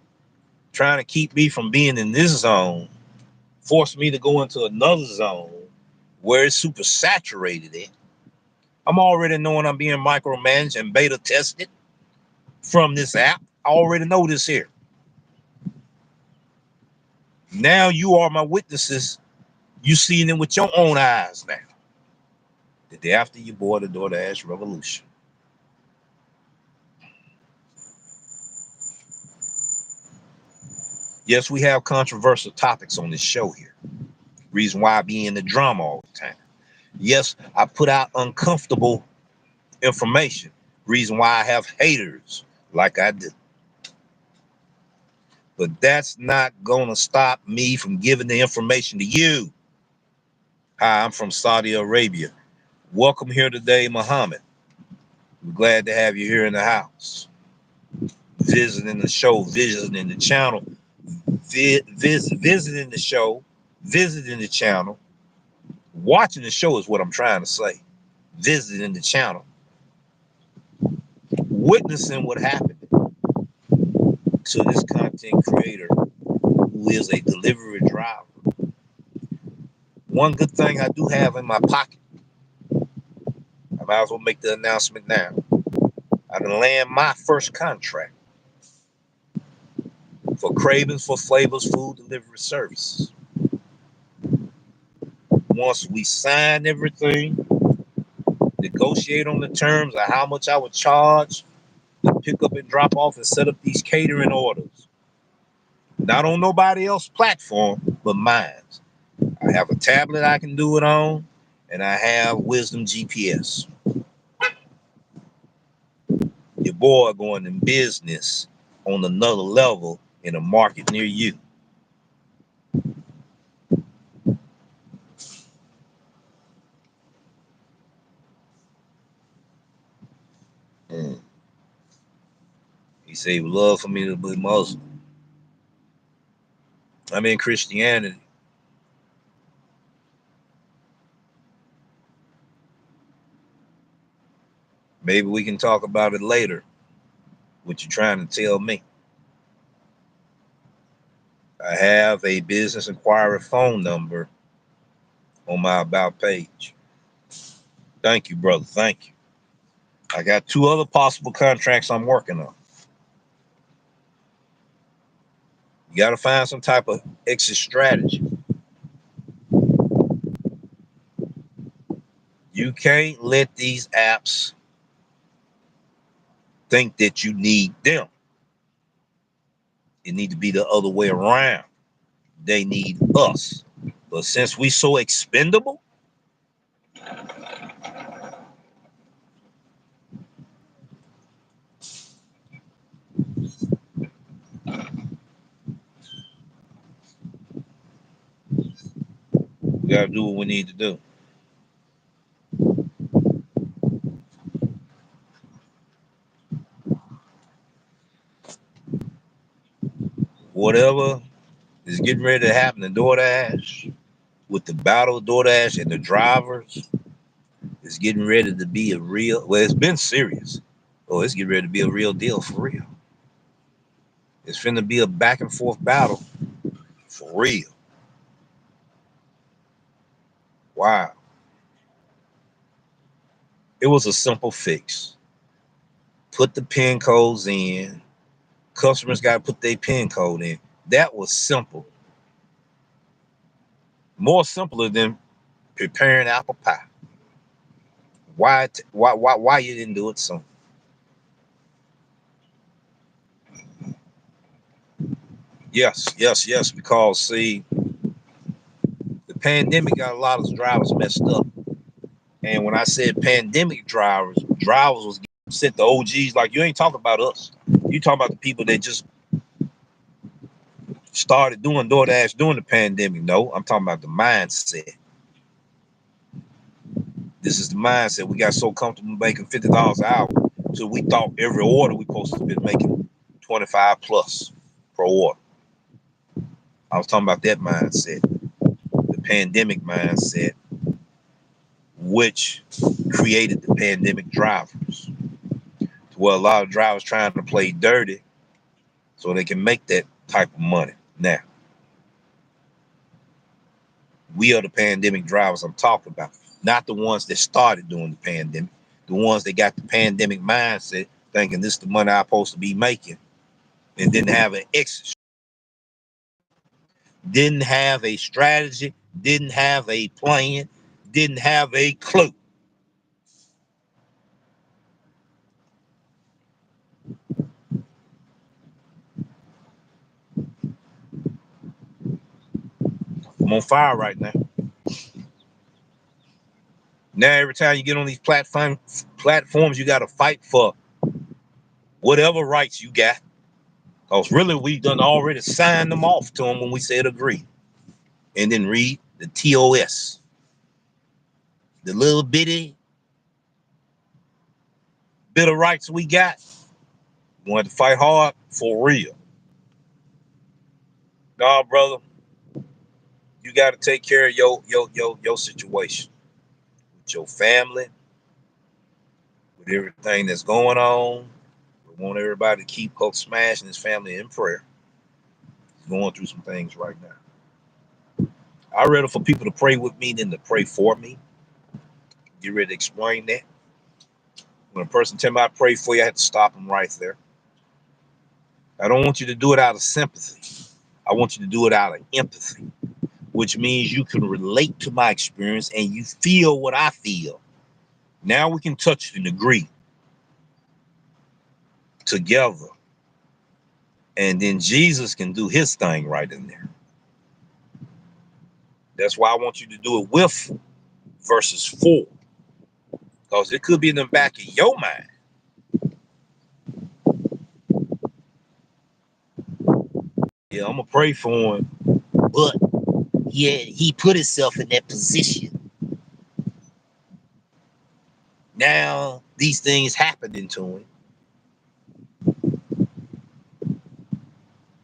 trying to keep me from being in this zone, forced me to go into another zone where it's super saturated in. I'm already knowing I'm being micromanaged and beta tested from this app. I already know this here. Now you are my witnesses. You seeing it with your own eyes now. The day after you bought the DoorDash revolution. Yes, we have controversial topics on this show here. Reason why I be in the drama all the time. Yes, I put out uncomfortable information. Reason why I have haters like I do. But that's not gonna stop me from giving the information to you. Hi, I'm from Saudi Arabia. Welcome here today, Muhammad. We're glad to have you here in the house. Visiting the show, visiting the channel, visiting the show, visiting the channel. Watching the show is what I'm trying to say. Visiting the channel. Witnessing what happened to this content creator who is a delivery driver. One good thing I do have in my pocket, I might as well make the announcement now. I can land my first contract for Cravings for Flavors Food Delivery Services. Once we sign everything, negotiate on the terms of how much I would charge to pick up and drop off and set up these catering orders. Not on nobody else's platform, but mine. I have a tablet I can do it on, and I have Wisdom GPS. Your boy going in business on another level in a market near you. He said he would love for me to be Muslim. I'm in Christianity. Maybe we can talk about it later. What you trying to tell me? I have a business inquiry phone number on my about page. Thank you, brother. Thank you. I got 2 other possible contracts I'm working on. You got to find some type of exit strategy. You can't let these apps think that you need them. It need to be the other way around. They need us. But since we so expendable, We gotta do what we need to do. Whatever is getting ready to happen in Doordash with the battle of Doordash and the drivers is getting ready to be a real. Well, it's been serious. Oh, it's getting ready to be a real deal for real. It's finna be a back and forth battle for real. Wow. It was a simple fix. Put the pin codes in. Customers got to put their pin code in. That was simple. More simpler than preparing apple pie. Why you didn't do it sooner? Yes. Because see, the pandemic got a lot of drivers messed up. And when I said pandemic drivers was sent to OGs. Like, you ain't talking about us. You talking about the people that just started doing DoorDash during the pandemic. No, I'm talking about the mindset. This is the mindset. We got so comfortable making $50 an hour, so we thought every order we supposed to be making 25 plus per order. I was talking about that mindset, the pandemic mindset, which created the pandemic drivers. Well, a lot of drivers trying to play dirty so they can make that type of money. Now, we are the pandemic drivers I'm talking about, not the ones that started during the pandemic, the ones that got the pandemic mindset, thinking this is the money I'm supposed to be making, and didn't have an exit, didn't have a strategy, didn't have a plan, didn't have a clue. I'm on fire right now. Now every time you get on these platforms, you got to fight for whatever rights you got. Because really, we done already signed them off to them when we said agree. And then read the TOS, the little bitty bit of rights we got. We want to fight hard for real. Nah, brother, you got to take care of your situation with your family, with everything that's going on. We want everybody to keep Coach Smash and his family in prayer. He's going through some things right now. I'd rather for people to pray with me than to pray for me. Get ready to explain that. When a person tell me I pray for you, I have to stop them right there. I don't want you to do it out of sympathy. I want you to do it out of empathy, which means you can relate to my experience and you feel what I feel. Now we can touch and agree together. And then Jesus can do his thing right in there. That's why I want you to do it with versus for. Because it could be in the back of your mind. Yeah, I'm going to pray for him. But yeah, he put himself in that position. Now these things happening to him.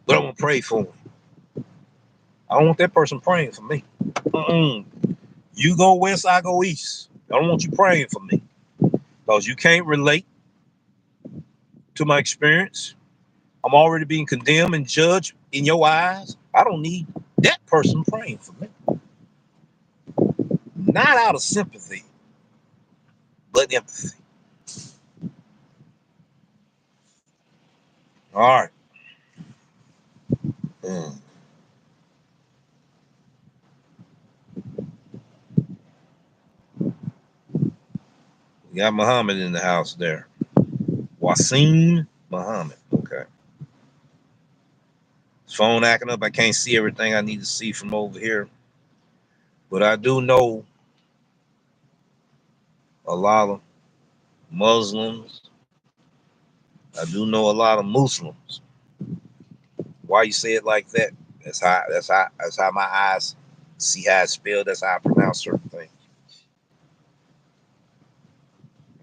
But I'm going to pray for him. I don't want that person praying for me. You go west, I go east. I don't want you praying for me. Because you can't relate to my experience. I'm already being condemned and judged in your eyes. I don't need that person praying for me. Not out of sympathy, but empathy. All right. We got Muhammad in the house there. Wasim Muhammad. Okay. His phone acting up. I can't see everything I need to see from over here. But I do know a lot of Muslims. I do know a lot of Muslims. Why you say it like that? That's how my eyes See how it's spelled? That's how I pronounce certain things.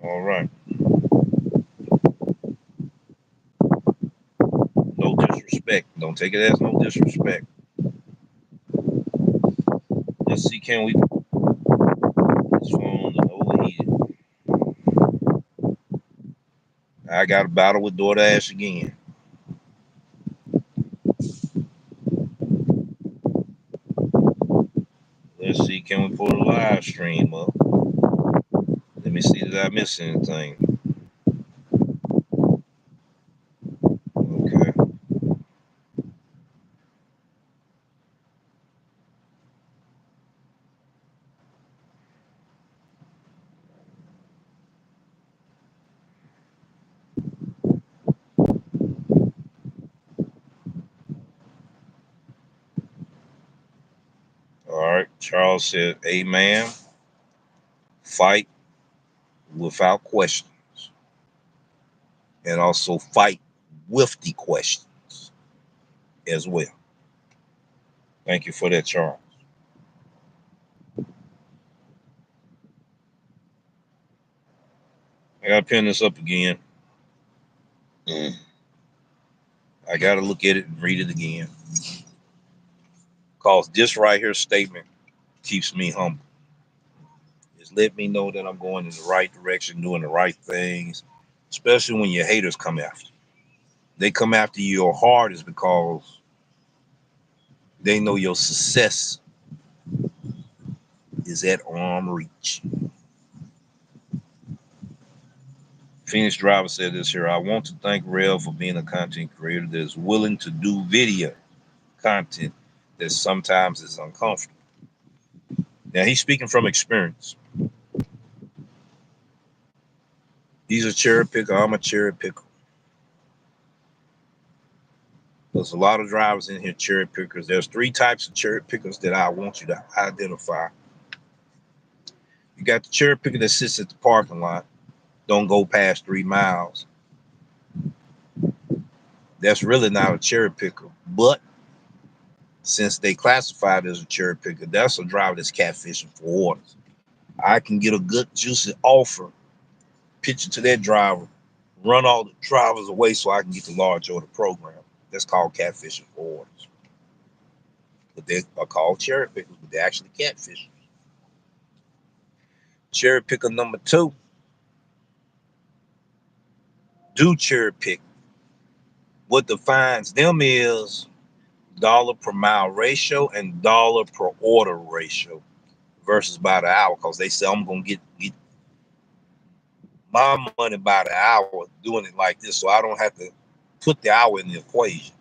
All right. No disrespect. Don't take it as no disrespect. Let's see, can we this phone is overheated. I got a battle with Doordash again. Let's see, can we pull the live stream up? Let me see, did I miss anything? Okay. All right. Charles said, amen. Fight without questions. And also fight with the questions as well. Thank you for that, Charles. I gotta pin this up again. I gotta look at it and read it again. Because this right here statement keeps me humble. Just let me know that I'm going in the right direction, doing the right things, especially when your haters come after you. They come after you your heart is because they know your success is at arm reach. Phoenix Driver said this here. I want to thank Rev for being a content creator that is willing to do video content that sometimes is uncomfortable. Now he's speaking from experience. He's a cherry picker. I'm a cherry picker. There's a lot of drivers in here, cherry pickers. There's 3 types of cherry pickers that I want you to identify. You got the cherry picker that sits at the parking lot, don't go past 3 miles. That's really not a cherry picker. But since they classified as a cherry picker, that's a driver that's catfishing for orders. I can get a good juicy offer, pitch it to that driver, run all the drivers away so I can get the large order program. That's called catfishing for orders. But they are called cherry pickers, but they're actually catfishing. Cherry picker number 2, do cherry pick. What defines them is dollar per mile ratio and dollar per order ratio versus by the hour. Because they say I'm gonna get my money by the hour doing it like this, so I don't have to put the hour in the equation.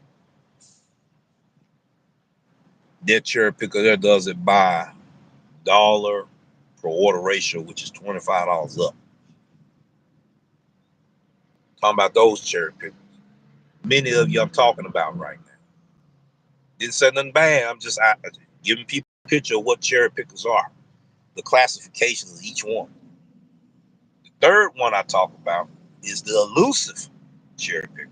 That cherry picker there does it by dollar per order ratio, which is $25 up. Talking about those cherry pickers. Many of you I'm talking about right now. Didn't say nothing bad. I'm just giving people a picture of what cherry pickers are, the classifications of each one. The third one I talk about is the elusive cherry picker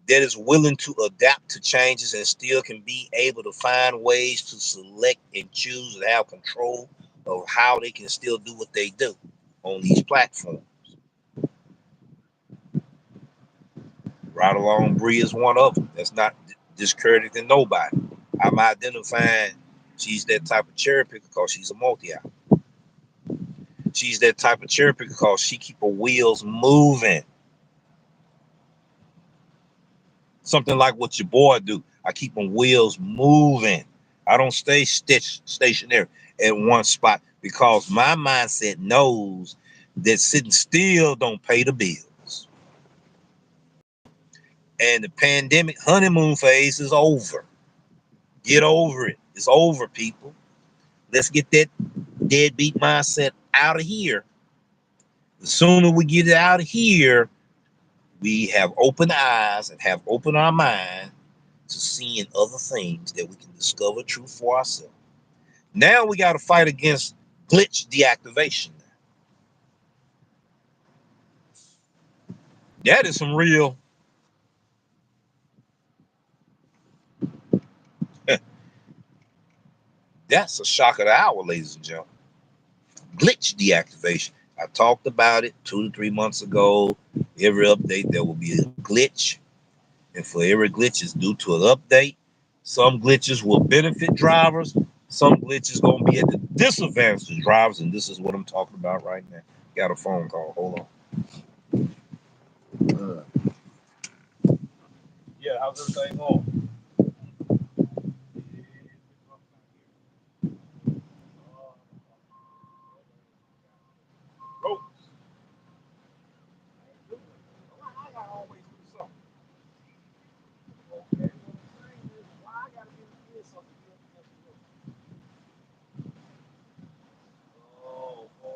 that is willing to adapt to changes and still can be able to find ways to select and choose and have control of how they can still do what they do on these platforms. Right Along Bree is one of them. That's not discrediting nobody. I'm identifying she's that type of cherry picker because she's a multi-out. She's that type of cherry picker because she keep her wheels moving. Something like what your boy do. I keep my wheels moving. I don't stay stationary at one spot because my mindset knows that sitting still don't pay the bills. And the pandemic honeymoon phase is over. Get over it. It's over, people. Let's get that deadbeat mindset out of here. The sooner we get it out of here, we have open eyes and have opened our mind to seeing other things that we can discover truth for ourselves. Now we got to fight against glitch deactivation. That is some real. That's a shock of the hour, ladies and gentlemen. Glitch deactivation. I talked about it 2 to 3 months ago. Every update, there will be a glitch. And for every glitch is due to an update. Some glitches will benefit drivers. Some glitches going to be at the disadvantage of drivers. And this is what I'm talking about right now. Got a phone call. Hold on. Yeah, how's everything going? Oh, I always do something. Okay. Why I gotta be something? Oh, boy.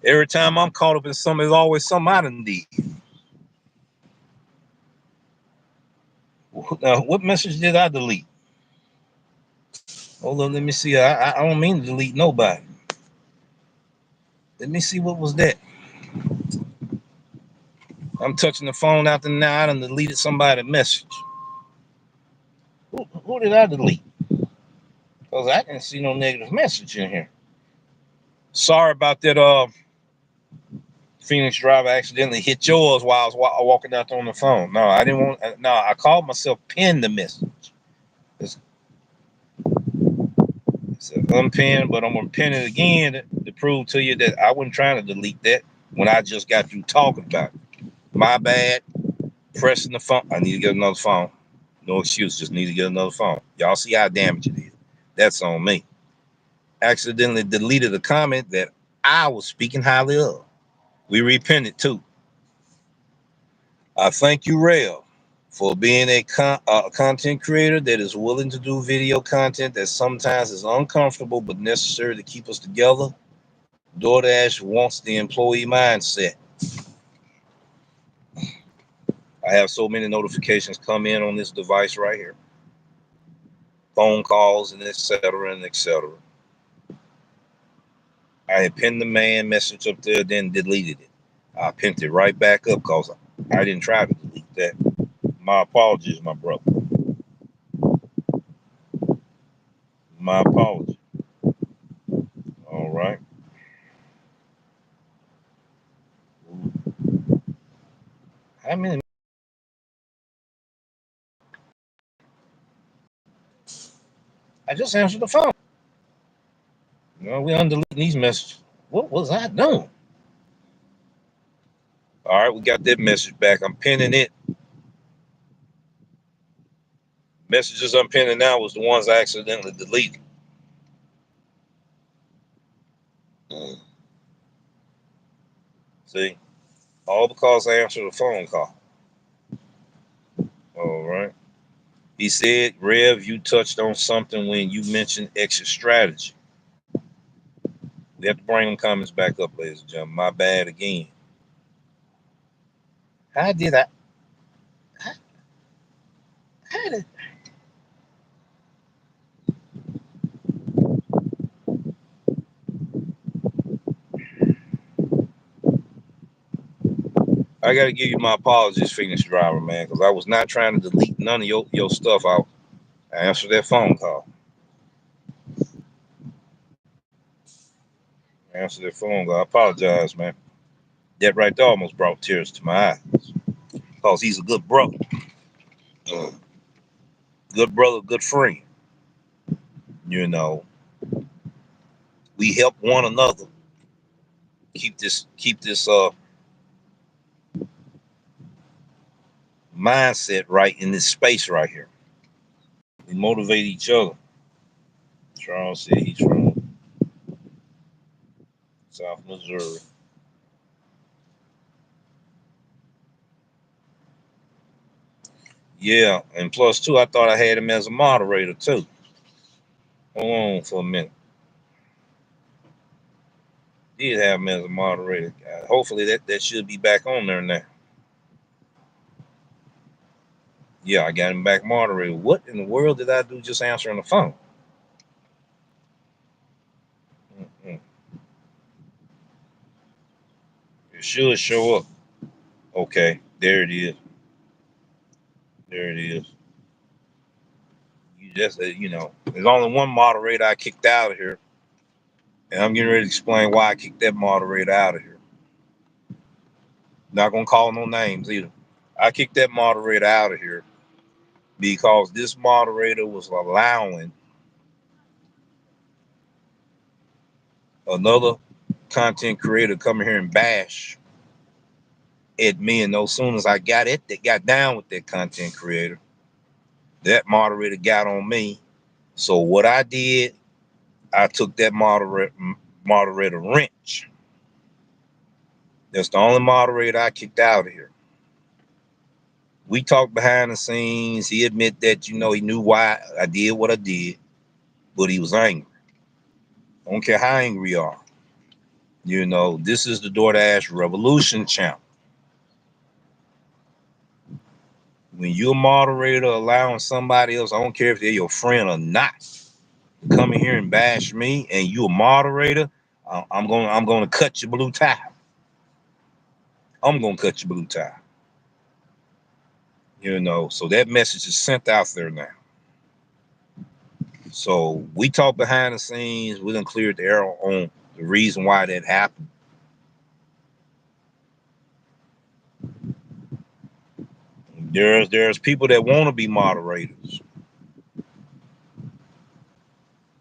Every time I'm caught up in something, there's always something I done did. Now, what message did I delete? Hold on, let me see. I don't mean to delete nobody. Let me see what was that. I'm touching the phone after now. I done deleted somebody's message. Who did I delete? Because I didn't see no negative message in here. Sorry about that. Phoenix driver accidentally hit yours while I was walking out there on the phone. No, I didn't want. No, I called myself pin the message. It's unpinned, but I'm gonna pin it again to prove to you that I wasn't trying to delete that when I just got through talking about it. My bad. Pressing the phone. I need to get another phone. No excuse. Just need to get another phone. Y'all see how damaged it is. That's on me. Accidentally deleted a comment that I was speaking highly of. We repented too. I thank you, Rail, for being a content creator that is willing to do video content that sometimes is uncomfortable but necessary to keep us together. Doordash wants the employee mindset. I have so many notifications come in on this device right here, phone calls and etc. and etc. I had pinned the man message up there, then deleted it. I pinned it right back up because I didn't try to delete that. My apologies, my brother. My apologies. All right. How many? I just answered the phone. No, we undeleting these messages. What was I doing? All right, we got that message back. I'm pinning it. Messages I'm pinning now was the ones I accidentally deleted. See, all because I answered a phone call. All right. He said, Rev, you touched on something when you mentioned exit strategy. We have to bring them comments back up, ladies and gentlemen. My bad again. How did I? How, how did I got to give you my apologies, Phoenix driver, man, because I was not trying to delete none of your stuff out. I answered that phone call. I answered that phone call. I apologize, man. That right there almost brought tears to my eyes. Because he's a good brother. Good brother, good friend. You know, we help one another keep this mindset right in this space right here. We motivate each other. Charles said he's from South Missouri. Yeah, and plus two, I thought I had him as a moderator too. Hold on for a minute. Did have him as a moderator. Hopefully that should be back on there now. Yeah, I got him back moderator. What in the world did I do just answering the phone? Mm-mm. It should show up. Okay, there it is. There it is. You just, there's only one moderator I kicked out of here, and I'm getting ready to explain why I kicked that moderator out of here. Not gonna call no names either. I kicked that moderator out of here because this moderator was allowing another content creator to come here and bash at me, and as soon as I got down with that content creator, that moderator got on me. So what I did, I took that moderator wrench. That's the only moderator I kicked out of here. We talked behind the scenes. He admitted that he knew why I did what I did, but he was angry. I don't care how angry you are. This is the Doordash Revolution channel. When you're a moderator allowing somebody else, I don't care if they're your friend or not, to come in here and bash me, and you're a moderator, I'm gonna cut your blue tie. I'm gonna cut your blue tie. So that message is sent out there now. So we talked behind the scenes. We done cleared the air on the reason why that happened. There's people that want to be moderators,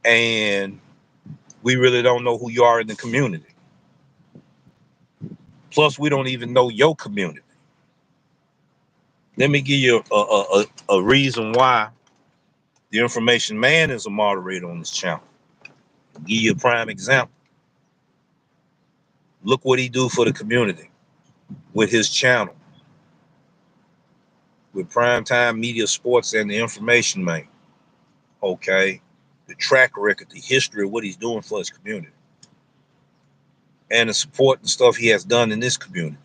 and we really don't know who you are in the community. Plus, we don't even know your community. Let me give you a reason why the information man is a moderator on this channel. I'll give you a prime example. Look what he do for the community with his channel, with Primetime Media Sports and the Information Man. Okay, the track record, the history of what he's doing for his community, and the support and stuff he has done in this community,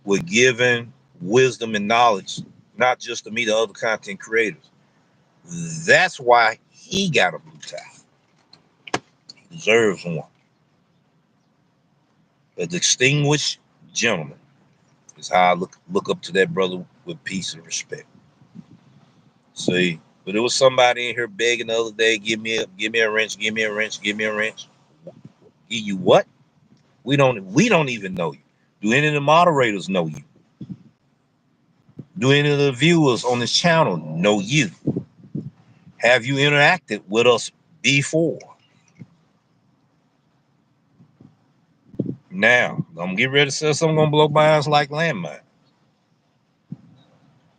with giving wisdom and knowledge, not just to me, the other content creators. That's why he got a blue tie. He deserves one. A distinguished gentleman is how I look up to that brother with peace and respect. See, but there was somebody in here begging the other day, give me a wrench, give me a wrench, give me a wrench. Give you what? We don't even know you. Do any of the moderators know you? Do any of the viewers on this channel know you? Have you interacted with us before? Now, I'm gonna get ready to say something gonna blow by us like landmine.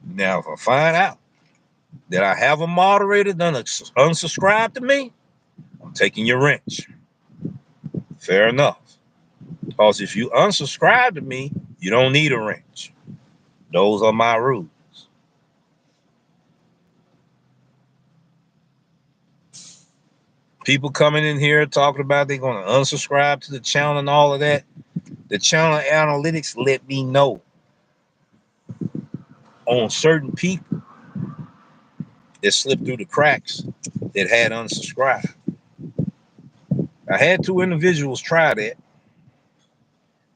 Now, if I find out that I have a moderator done unsubscribe to me, I'm taking your wrench. Fair enough. Because if you unsubscribe to me, you don't need a wrench. Those are my rules. People coming in here talking about they're going to unsubscribe to the channel and all of that. The channel analytics let me know on certain people that slipped through the cracks that had unsubscribed. I had two individuals try that.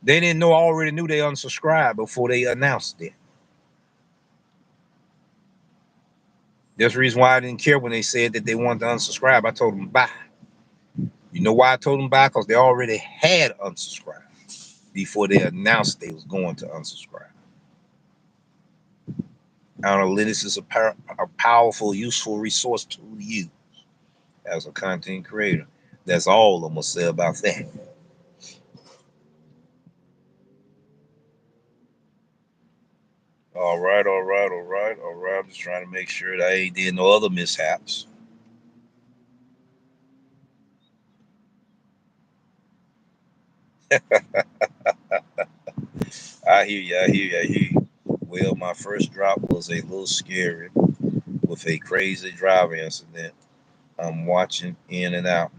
They didn't know, I already knew they unsubscribed before they announced it. That's the reason why I didn't care when they said that they wanted to unsubscribe. I told them bye. You know why I told them bye? Because they already had unsubscribed before they announced they was going to unsubscribe. Analytics is a powerful, useful resource to you as a content creator. That's all I'm gonna say about that. All right, all right, all right, all right. I'm just trying to make sure that I ain't did no other mishaps. I hear you. I hear you. I hear you. Well, my first drop was a little scary with a crazy driver incident. I'm watching in and out.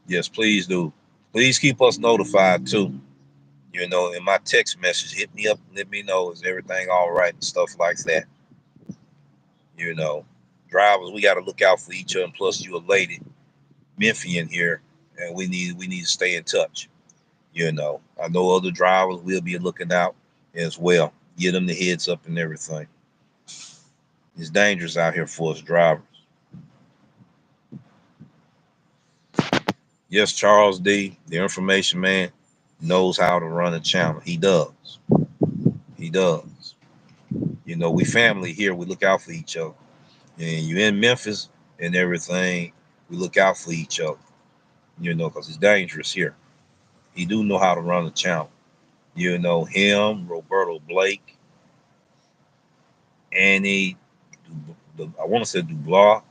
Yes, please do. Please keep us notified too. In my text message, hit me up, let me know is everything all right and stuff like that. You know, Drivers, we got to look out for each other. And plus, you a lady, Memphian here, and we need to stay in touch. I know other drivers will be looking out as well. Give them the heads up and everything. It's dangerous out here for us drivers. Yes, Charles D, the information man, knows how to run a channel. He does. He does. We family here. We look out for each other. And you in Memphis and everything, we look out for each other. Because it's dangerous here. He do know how to run a channel. Him, Roberto Blake, Annie, I want to say Dubois.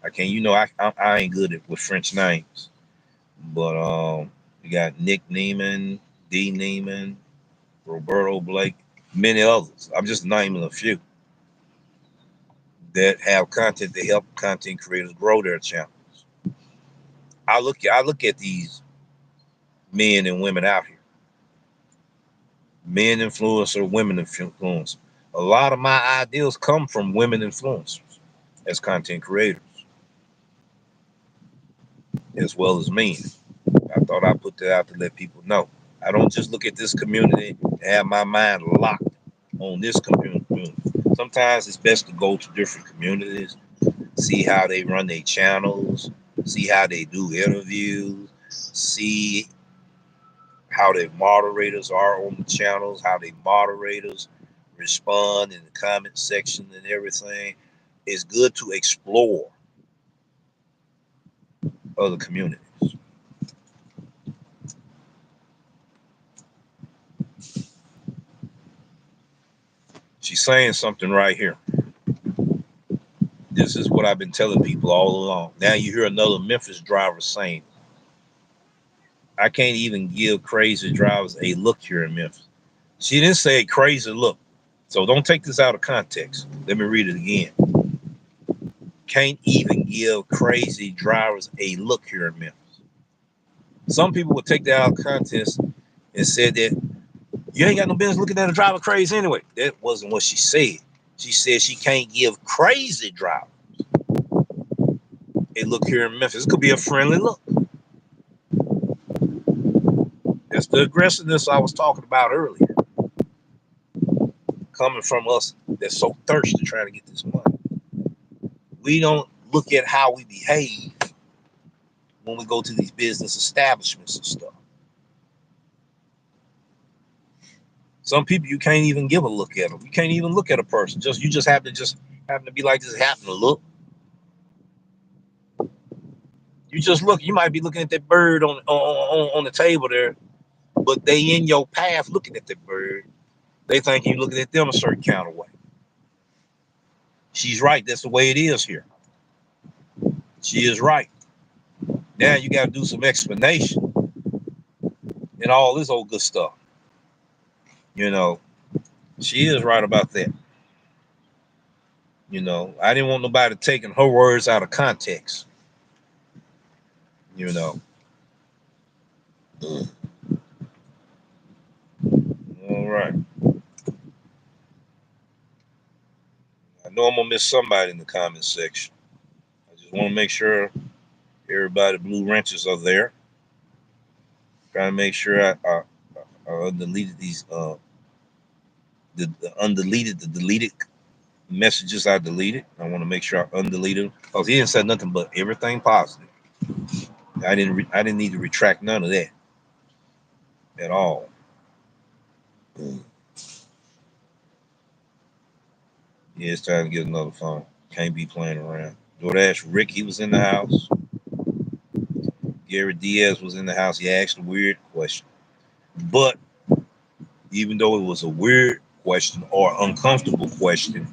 I can't. I ain't good with French names, but we got Nick Neiman, D Neiman, Roberto Blake, many others. I'm just naming a few that have content to help content creators grow their channels. I look at these men and women out here, men influencer, women influencer. A lot of my ideas come from women influencers as content creators, as well as men. I thought I'd put that out to let people know. I don't just look at this community and have my mind locked on this community. Sometimes it's best to go to different communities, see how they run their channels, see how they do interviews, see how their moderators are on the channels, how they moderators respond in the comment section and everything. It's good to explore other communities. She's saying something right here. This is what I've been telling people all along. Now you hear another Memphis driver saying, I can't even give crazy drivers a look here in Memphis. She didn't say a crazy look. So don't take this out of context. Let me read it again. Can't even give crazy drivers a look here in Memphis. Some people would take that out of context and said that you ain't got no business looking at a driver crazy anyway. That wasn't what she said. She said she can't give crazy drivers a look here in Memphis. It could be a friendly look. That's the aggressiveness I was talking about earlier, coming from us that's so thirsty trying to get this money. We don't look at how we behave when we go to these business establishments and stuff. Some people you can't even give a look at them. You can't even look at a person. You just happen to be like this, happen to look. You just look. You might be looking at that bird on the table there, but they in your path looking at that bird. They think you looking at them a certain kind of way. She's right. That's the way it is here. She is right. Now you got to do some explanation and all this old good stuff. She is right about that. I didn't want nobody taking her words out of context. All right. I know I'm gonna miss somebody in the comment section. I just want to make sure everybody blue wrenches are there. Trying to make sure I deleted these the deleted messages I deleted. I want to make sure I undeleted them because he didn't say nothing but everything positive. I didn't need to retract none of that at all. Yeah, it's time to get another phone. Can't be playing around. Doordash Rick, he was in the house. Gary Diaz was in the house. He asked a weird question. But even though it was a weird question or uncomfortable question,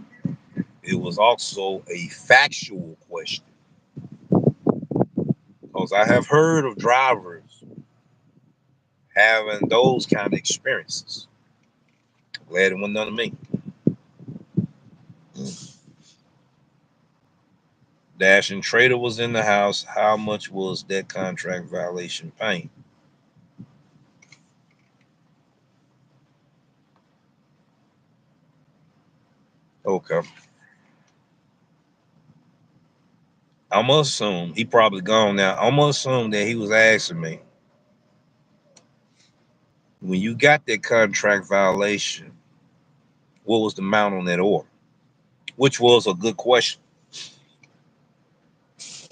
it was also a factual question. Because I have heard of drivers having those kind of experiences Glad it wasn't none of me. Dash and Trader was in the house. How much was that contract violation paying? Okay. I'm gonna assume he probably gone now. I'm gonna assume that he was asking me, when you got that contract violation, what was the amount on that order? Which was a good question.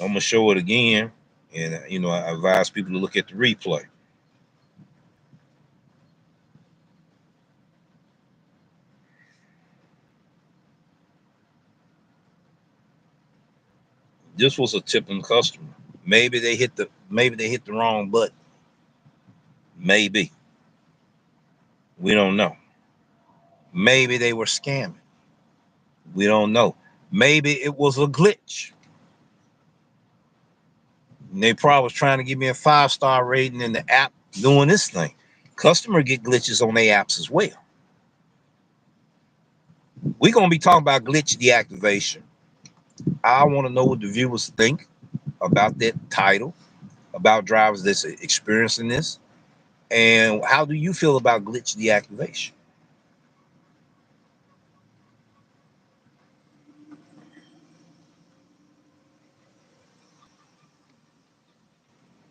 I'm gonna show it again, and I advise people to look at the replay. This was a tipping customer. Maybe they hit the wrong button. Maybe. We don't know. Maybe they were scamming. We don't know. Maybe it was a glitch. And they probably was trying to give me a 5-star rating in the app doing this thing. Customer get glitches on their apps as well. We're gonna be talking about glitch deactivation. I want to know what the viewers think about that title, about drivers that's experiencing this, and how do you feel about glitch deactivation?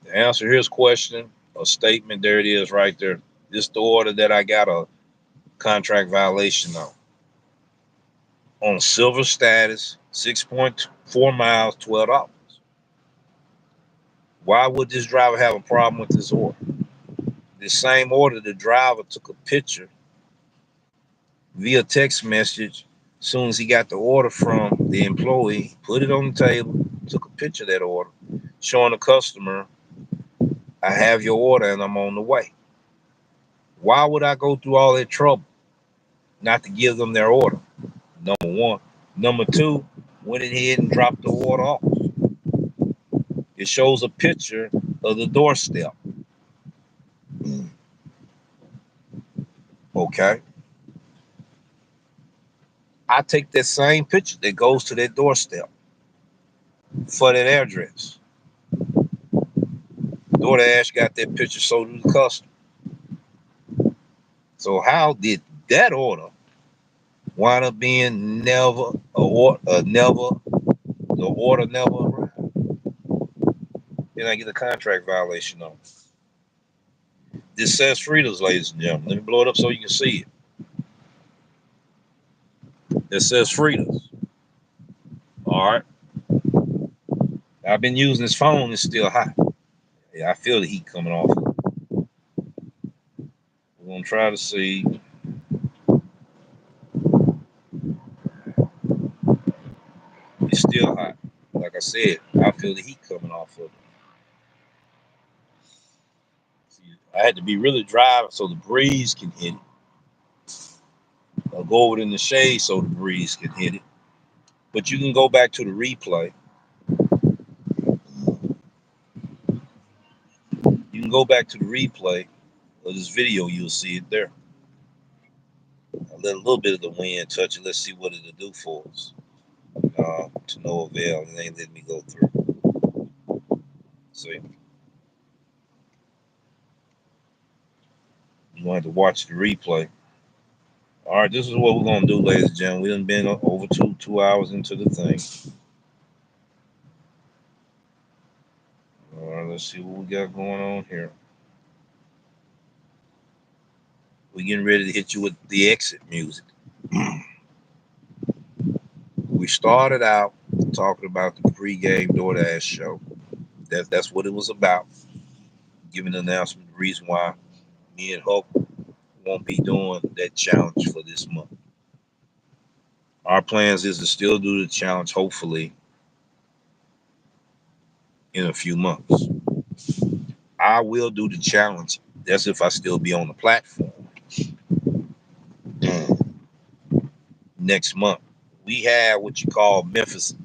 To answer his question, a statement, there it is right there. This the order that I got a contract violation on silver status, 6.4 miles, $12. Why would this driver have a problem with this order? This same order, the driver took a picture via text message. As soon as he got the order from the employee, put it on the table, took a picture of that order, showing the customer, I have your order and I'm on the way. Why would I go through all that trouble not to give them their order? Number one. Number two, went ahead and dropped the order off. It shows a picture of the doorstep. Okay. I take that same picture that goes to that doorstep for that address. Doordash got that picture sold to the customer. So how did that order wind up being never the order never arrived? Then I get a contract violation on it. This says Frida's, ladies and gentlemen. Let me blow it up so you can see it. It says Frida's. All right. I've been using this phone. It's still hot. Yeah, I feel the heat coming off. We're gonna try to see. It's still hot. Like I said, I feel the heat coming off of it. See, I had to be really dry so the breeze can hit it. I'll go over it in the shade so the breeze can hit it. But you can go back to the replay. You can go back to the replay of this video. You'll see it there. I let a little bit of the wind touch it. Let's see what it'll do for us. To no avail. It ain't letting me go through. See? You're going to have to watch the replay. All right, this is what we're going to do, ladies and gentlemen. We done been over two hours into the thing. All right, let's see what we got going on here. We're getting ready to hit you with the exit music. We started out talking about the pregame Doordash show. That's what it was about. Giving an announcement, the reason why me and Hope won't be doing that challenge for this month. Our plans is to still do the challenge, hopefully, in a few months. I will do the challenge. That's if I still be on the platform. Next month. We have what you call Memphis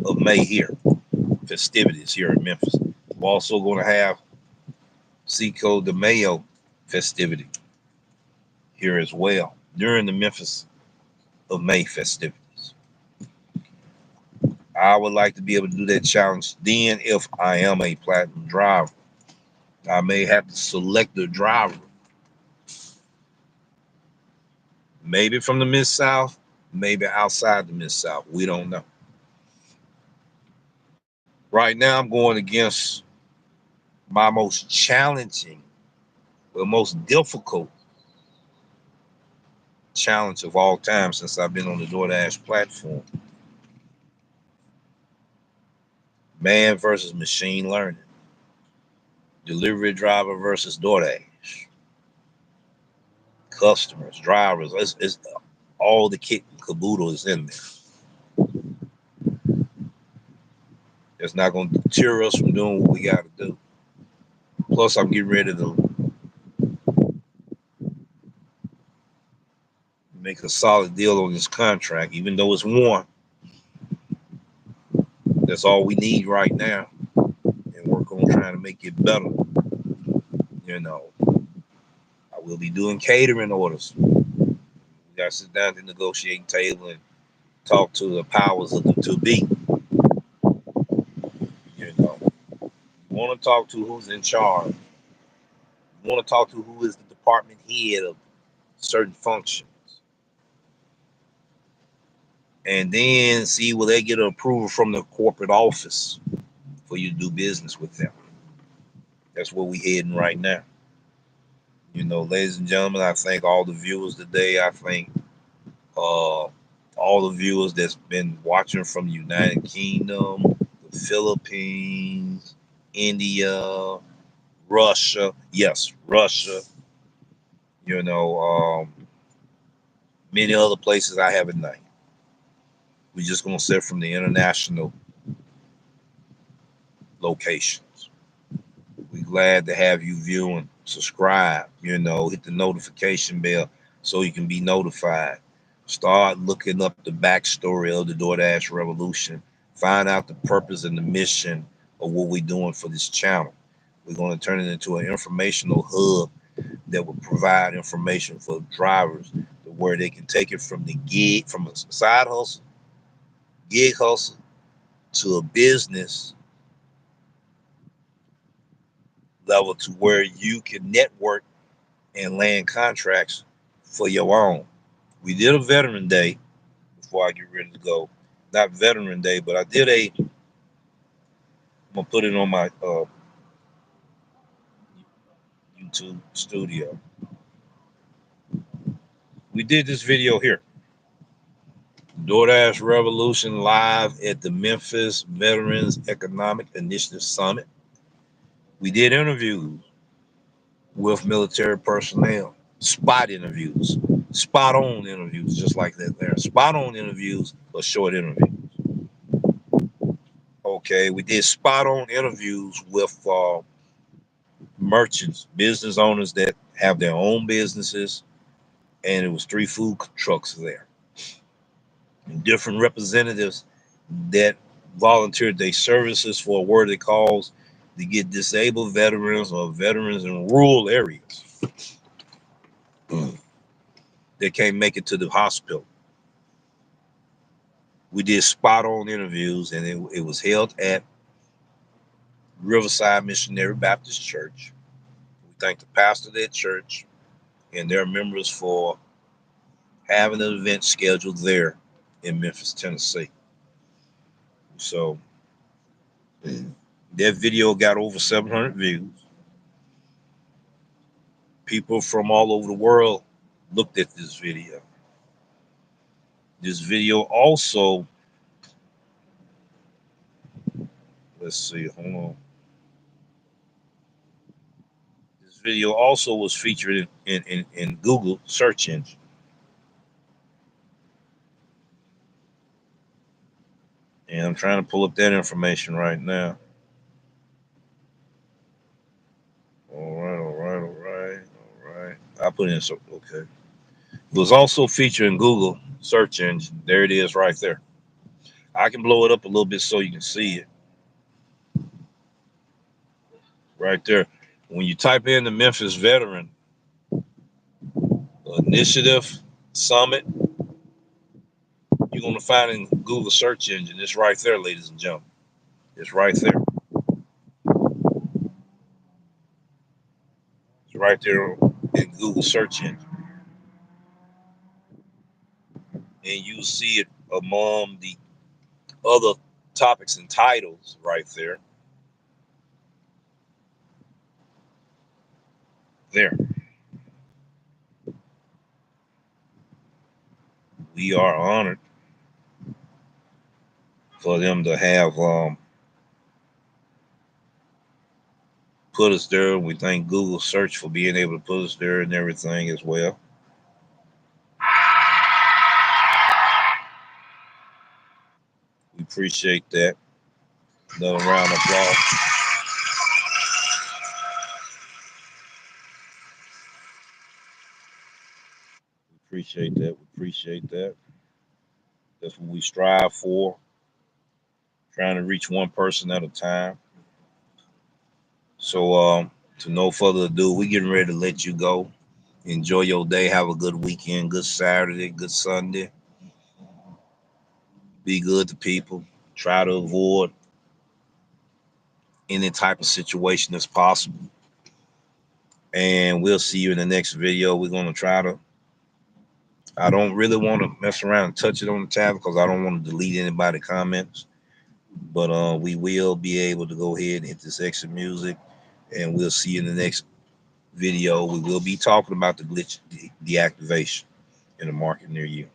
of May here. Festivities here in Memphis. We're also going to have Cinco de Mayo festivity here as well during the Memphis of May festivities. I would like to be able to do that challenge. Then, if I am a platinum driver, I may have to select the driver, maybe from the Mid South, maybe outside the Mid South. We don't know. Right now, I'm going against my most challenging, the most difficult challenge of all time since I've been on the Doordash platform. Man versus machine learning. Delivery driver versus Doordash. Customers, drivers, it's all the kit and caboodle is in there. It's not going to deter us from doing what we got to do. Plus, I'm getting ready to make a solid deal on this contract, even though it's one. That's all we need right now, and work on trying to make it better. You know, I will be doing catering orders. We got to sit down at the negotiating table and talk to the powers of the to be. You know, you want to talk to who's in charge. You want to talk to who is the department head of certain functions, and then see will they get an approval from the corporate office for you to do business with them. That's where we heading right now. You know, ladies and gentlemen, I thank all the viewers today. I thank all the viewers that's been watching from the United Kingdom, the Philippines, India, Russia. Yes, Russia. You know, many other places I haven't named. We're just gonna say from the international locations. We're glad to have you viewing. Subscribe. You know, hit the notification bell so you can be notified. Start looking up the backstory of the Doordash Revolution. Find out the purpose and the mission of what we're doing for this channel. We're going to turn it into an informational hub that will provide information for drivers to where they can take it from the gig, from a side hustle, gig hustle, to a business level to where you can network and land contracts for your own. We did a Veteran Day before I get ready to go. Not Veteran Day, but I did I'm gonna put it on my YouTube studio. We did this video here. DoorDash Revolution live at the Memphis Veterans Economic Initiative Summit. We did interviews with military personnel, spot interviews, spot on interviews, just like that there. Spot on interviews or short interviews. Okay, we did spot on interviews with merchants, business owners that have their own businesses, and it was 3 food trucks there. And different representatives that volunteered their services for a worthy cause to get disabled veterans or veterans in rural areas that can't make it to the hospital. We did spot on interviews, and it was held at Riverside Missionary Baptist Church. We thank the pastor of that church and their members for having an event scheduled there in Memphis, Tennessee. So that video got over 700 views. People from all over the world looked at this video. This video also, let's see, hold on. This video also was featured in Google search engine. And I'm trying to pull up that information right now. All right. I put in so okay. It was also featured in Google search engine. There it is right there. I can blow it up a little bit so you can see it. Right there. When you type in the Memphis veteran Initiative Summit. You're going to find in Google search engine. It's right there, ladies and gentlemen. It's right there. It's right there in Google search engine. And you see it among the other topics and titles right there. There. We are honored for them to have put us there. We thank Google search for being able to put us there and everything as well. We appreciate that. Another round of applause. We appreciate that. We appreciate that. That's what we strive for. Trying to reach one person at a time. So to no further ado, we getting ready to let you go. Enjoy your day. Have a good weekend, good Saturday, good Sunday. Be good to people. Try to avoid any type of situation as possible. And we'll see you in the next video. We're going to try to, I don't really want to mess around and touch it on the tab because I don't want to delete anybody's comments. But we will be able to go ahead and hit this exit music. And we'll see you in the next video. We will be talking about the glitch deactivation in the market near you.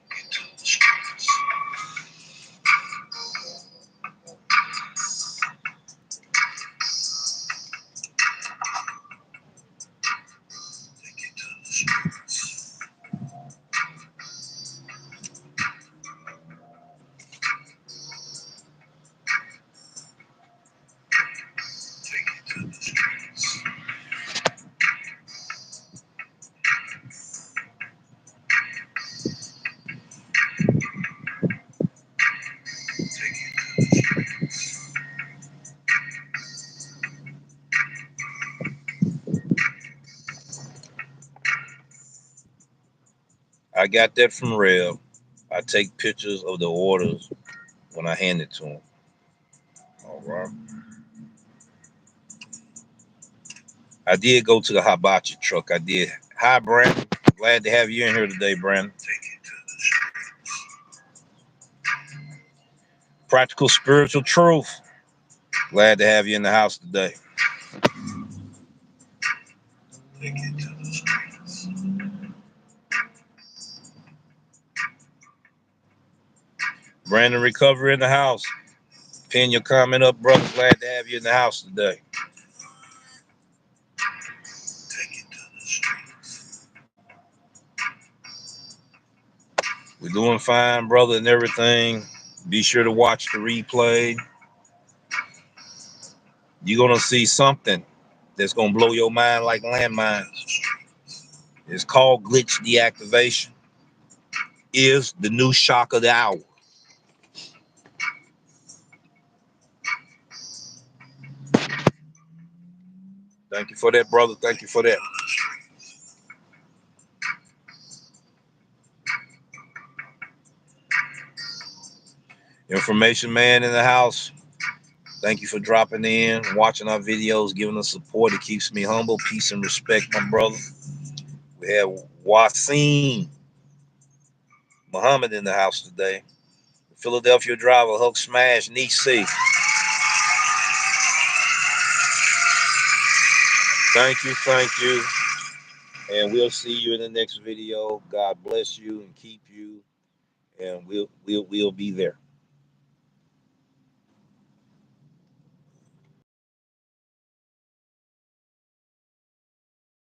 I got that from Rev. I take pictures of the orders when I hand it to him. All right. I did go to the hibachi truck. I did. Hi, Brandon. Glad to have you in here today, Brandon. Practical spiritual truth. Glad to have you in the house today. Brandon Recovery in the house. Pin your comment up, brother. Glad to have you in the house today. We're doing fine, brother, and everything. Be sure to watch the replay. You're going to see something that's going to blow your mind like landmines. It's called glitch deactivation. Is the new shock of the hour. Thank you for that, brother. Thank you for that. Information man in the house. Thank you for dropping in, watching our videos, giving us support. It keeps me humble. Peace and respect, my brother. We have Wasim Muhammad in the house today. Philadelphia driver, Hulk Smash, Nisi. Thank you, thank you. And we'll see you in the next video. God bless you and keep you. And we'll be there.